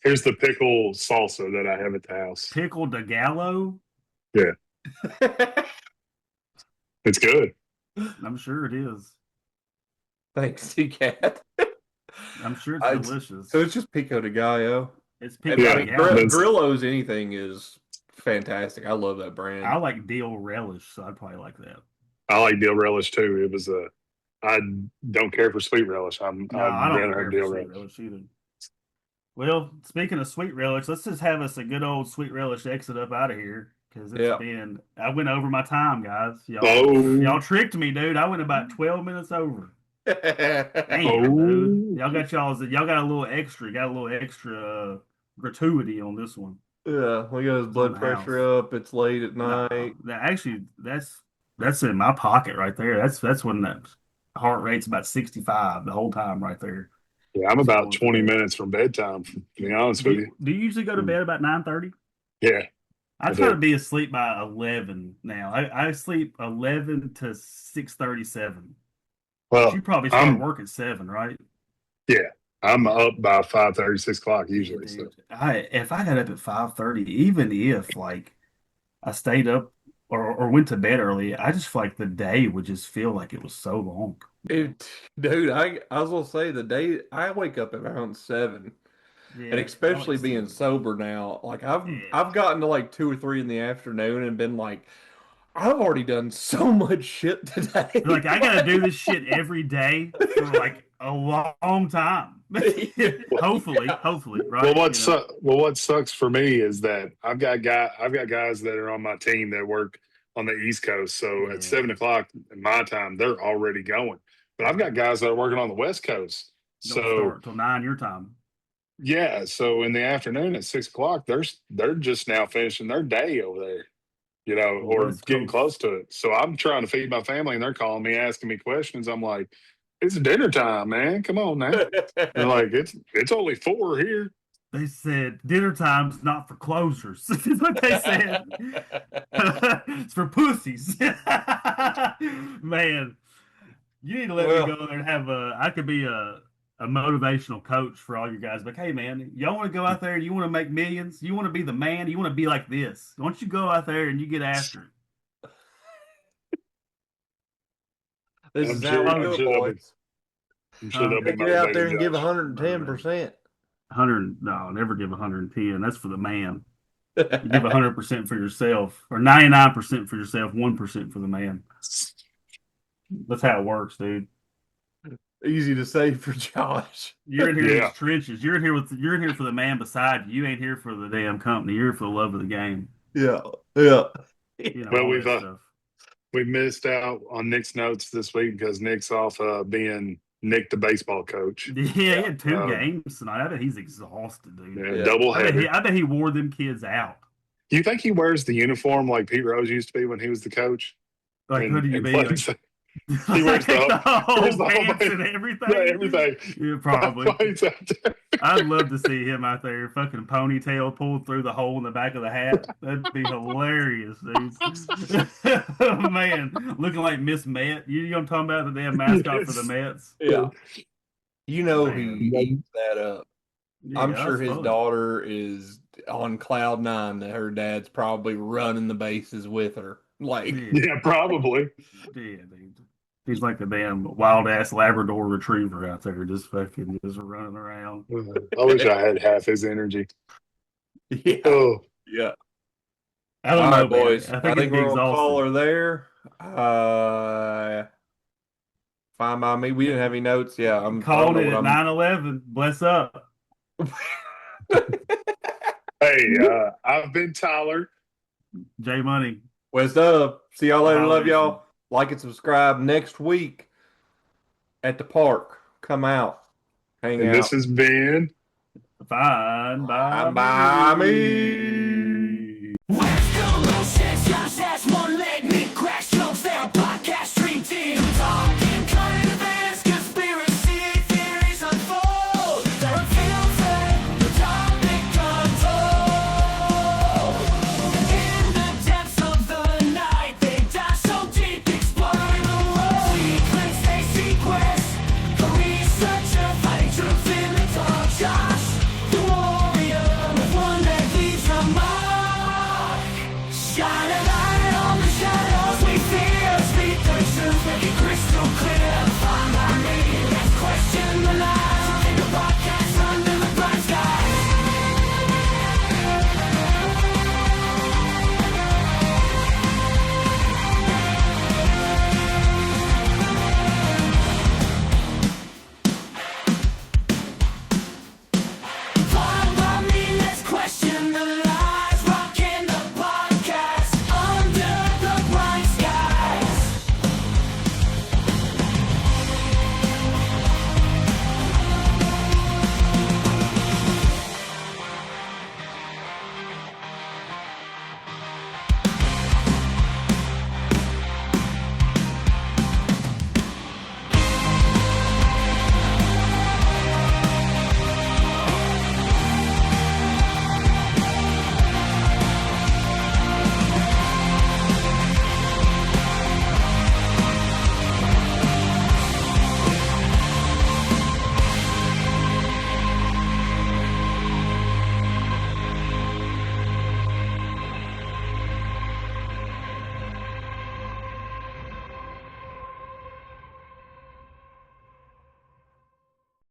here's the pickle salsa that I have at the house. Pickle de Gallo. It's good. I'm sure it is. Thanks, T-Cat. I'm sure it's I- delicious. So it's just pico de gallo. It's And pickle Yeah, de like, Gallo. Grillo's anything is fantastic. I love that brand. I like dill relish, so I'd probably like that. I like dill relish too. It was I don't care for sweet relish. No, I'd I don't rather care have for dill sweet relish. relish either. Well, speaking of sweet relish, let's just have us a good old sweet relish exit up out of here because Yeah. I went over my time, guys. Oh. Y'all tricked me, dude. I went about 12 minutes over. Damn, Oh. dude. Y'all got a little extra gratuity on this one. Yeah, we got his blood the pressure house. up. It's late at night. Actually, that's in my pocket right there. That's when that heart rate's about 65 the whole time right there. Yeah, I'm about 20 minutes from bedtime, to be honest with you. Do you usually go to bed about 9:30? Yeah. I I try do. to be asleep by 11 now. I sleep 11 to 6:37. Well, You probably start I'm- work at 7, right? I'm up by 5:30, 6 o'clock usually. Dude, So. if I got up at 5:30, even if like I stayed up or went to bed early, I just feel like the day would just feel like it was so long. Dude, I was gonna say the day I wake up around 7, Yeah, and especially I like being seeing- sober now, like I've Yeah. gotten to like 2 or 3 in the afternoon and been like, I've already done so much shit today. Like I gotta do this shit every day for like a long time. hopefully, right? Well, You know? what sucks for me is that I've got guys that are on my team that work on the East Coast. So Yeah. at 7 o'clock in my time, they're already going. But I've got guys that are working on the West Coast. Don't So start till 9 your time. yeah, so in the afternoon at 6 o'clock, they're just now finishing their day over there, or West getting Coast. close to it. So I'm trying to feed my family, and they're calling me, asking me questions. I'm like, it's dinner time, man. Come on now. They're like, it's only 4 here. They said dinner time's not for closers. Is what they said. It's for pussies. Man, you need to let me go there and have I could be a motivational coach for all you guys. Like, hey man, y'all want to go out there and you want to make millions? You want to be the man? You want to be like this? Why don't you go out there and you get after it? This I'm is sure- how I'm we do sure it, they'll be- boys. I'm sure they'll be Get out there and motivated, give Josh. 110%. 100? No, never give 110. That's for the man. You give 100% for yourself, or 99% for yourself, 1% for the man. That's how it works, dude. Easy to say for Josh. You're in here in Yeah. these trenches. You're in here for the man beside you. You ain't here for the damn company. You're here for the love of the game. Yeah. You know, Well, all we've, that stuff. We missed out on Nick's notes this week because Nick's off being Nick the baseball coach. Yeah, he had 2 Um, games tonight. I bet he's exhausted, dude. Yeah, Yeah. double I bet, header. I bet he wore them kids out. Do you think he wears the uniform like Pete Rose used to be when he was the coach? Like, And- who do you and be? plays- Like, He wears the whole- wears the whole pants thing. and everything. Yeah, everything. Yeah, probably. Plays out there. I'd love to see him out there, fucking ponytail pulled through the hole in the back of the hat. That'd be hilarious, dude. Man, looking like Miss Met. You know what I'm talking about? The damn mascot for the Mets. Yeah. You know Man. he eats that up. Yeah, I'm sure that's his fun. daughter is on cloud 9 that her dad's probably running the bases with her. Like, Yeah, Yeah, probably. dude. He's like a damn wild ass Labrador retriever out there, just fucking just running around. I wish I had half his energy. yeah, Oh, yeah. I don't All know, right, boys. man. I I think it'd think be we're gonna call exhausting. her there. Fine by me. We didn't have any notes. Yeah, I don't Called know it what at I'm. 9/11. Bless up. hey, I've been Tyler. J Money. What's up? See y'all later. Holla Love at you. y'all. Like and subscribe next week at the park. Come out, hang And this out. has been Fine by By me. me.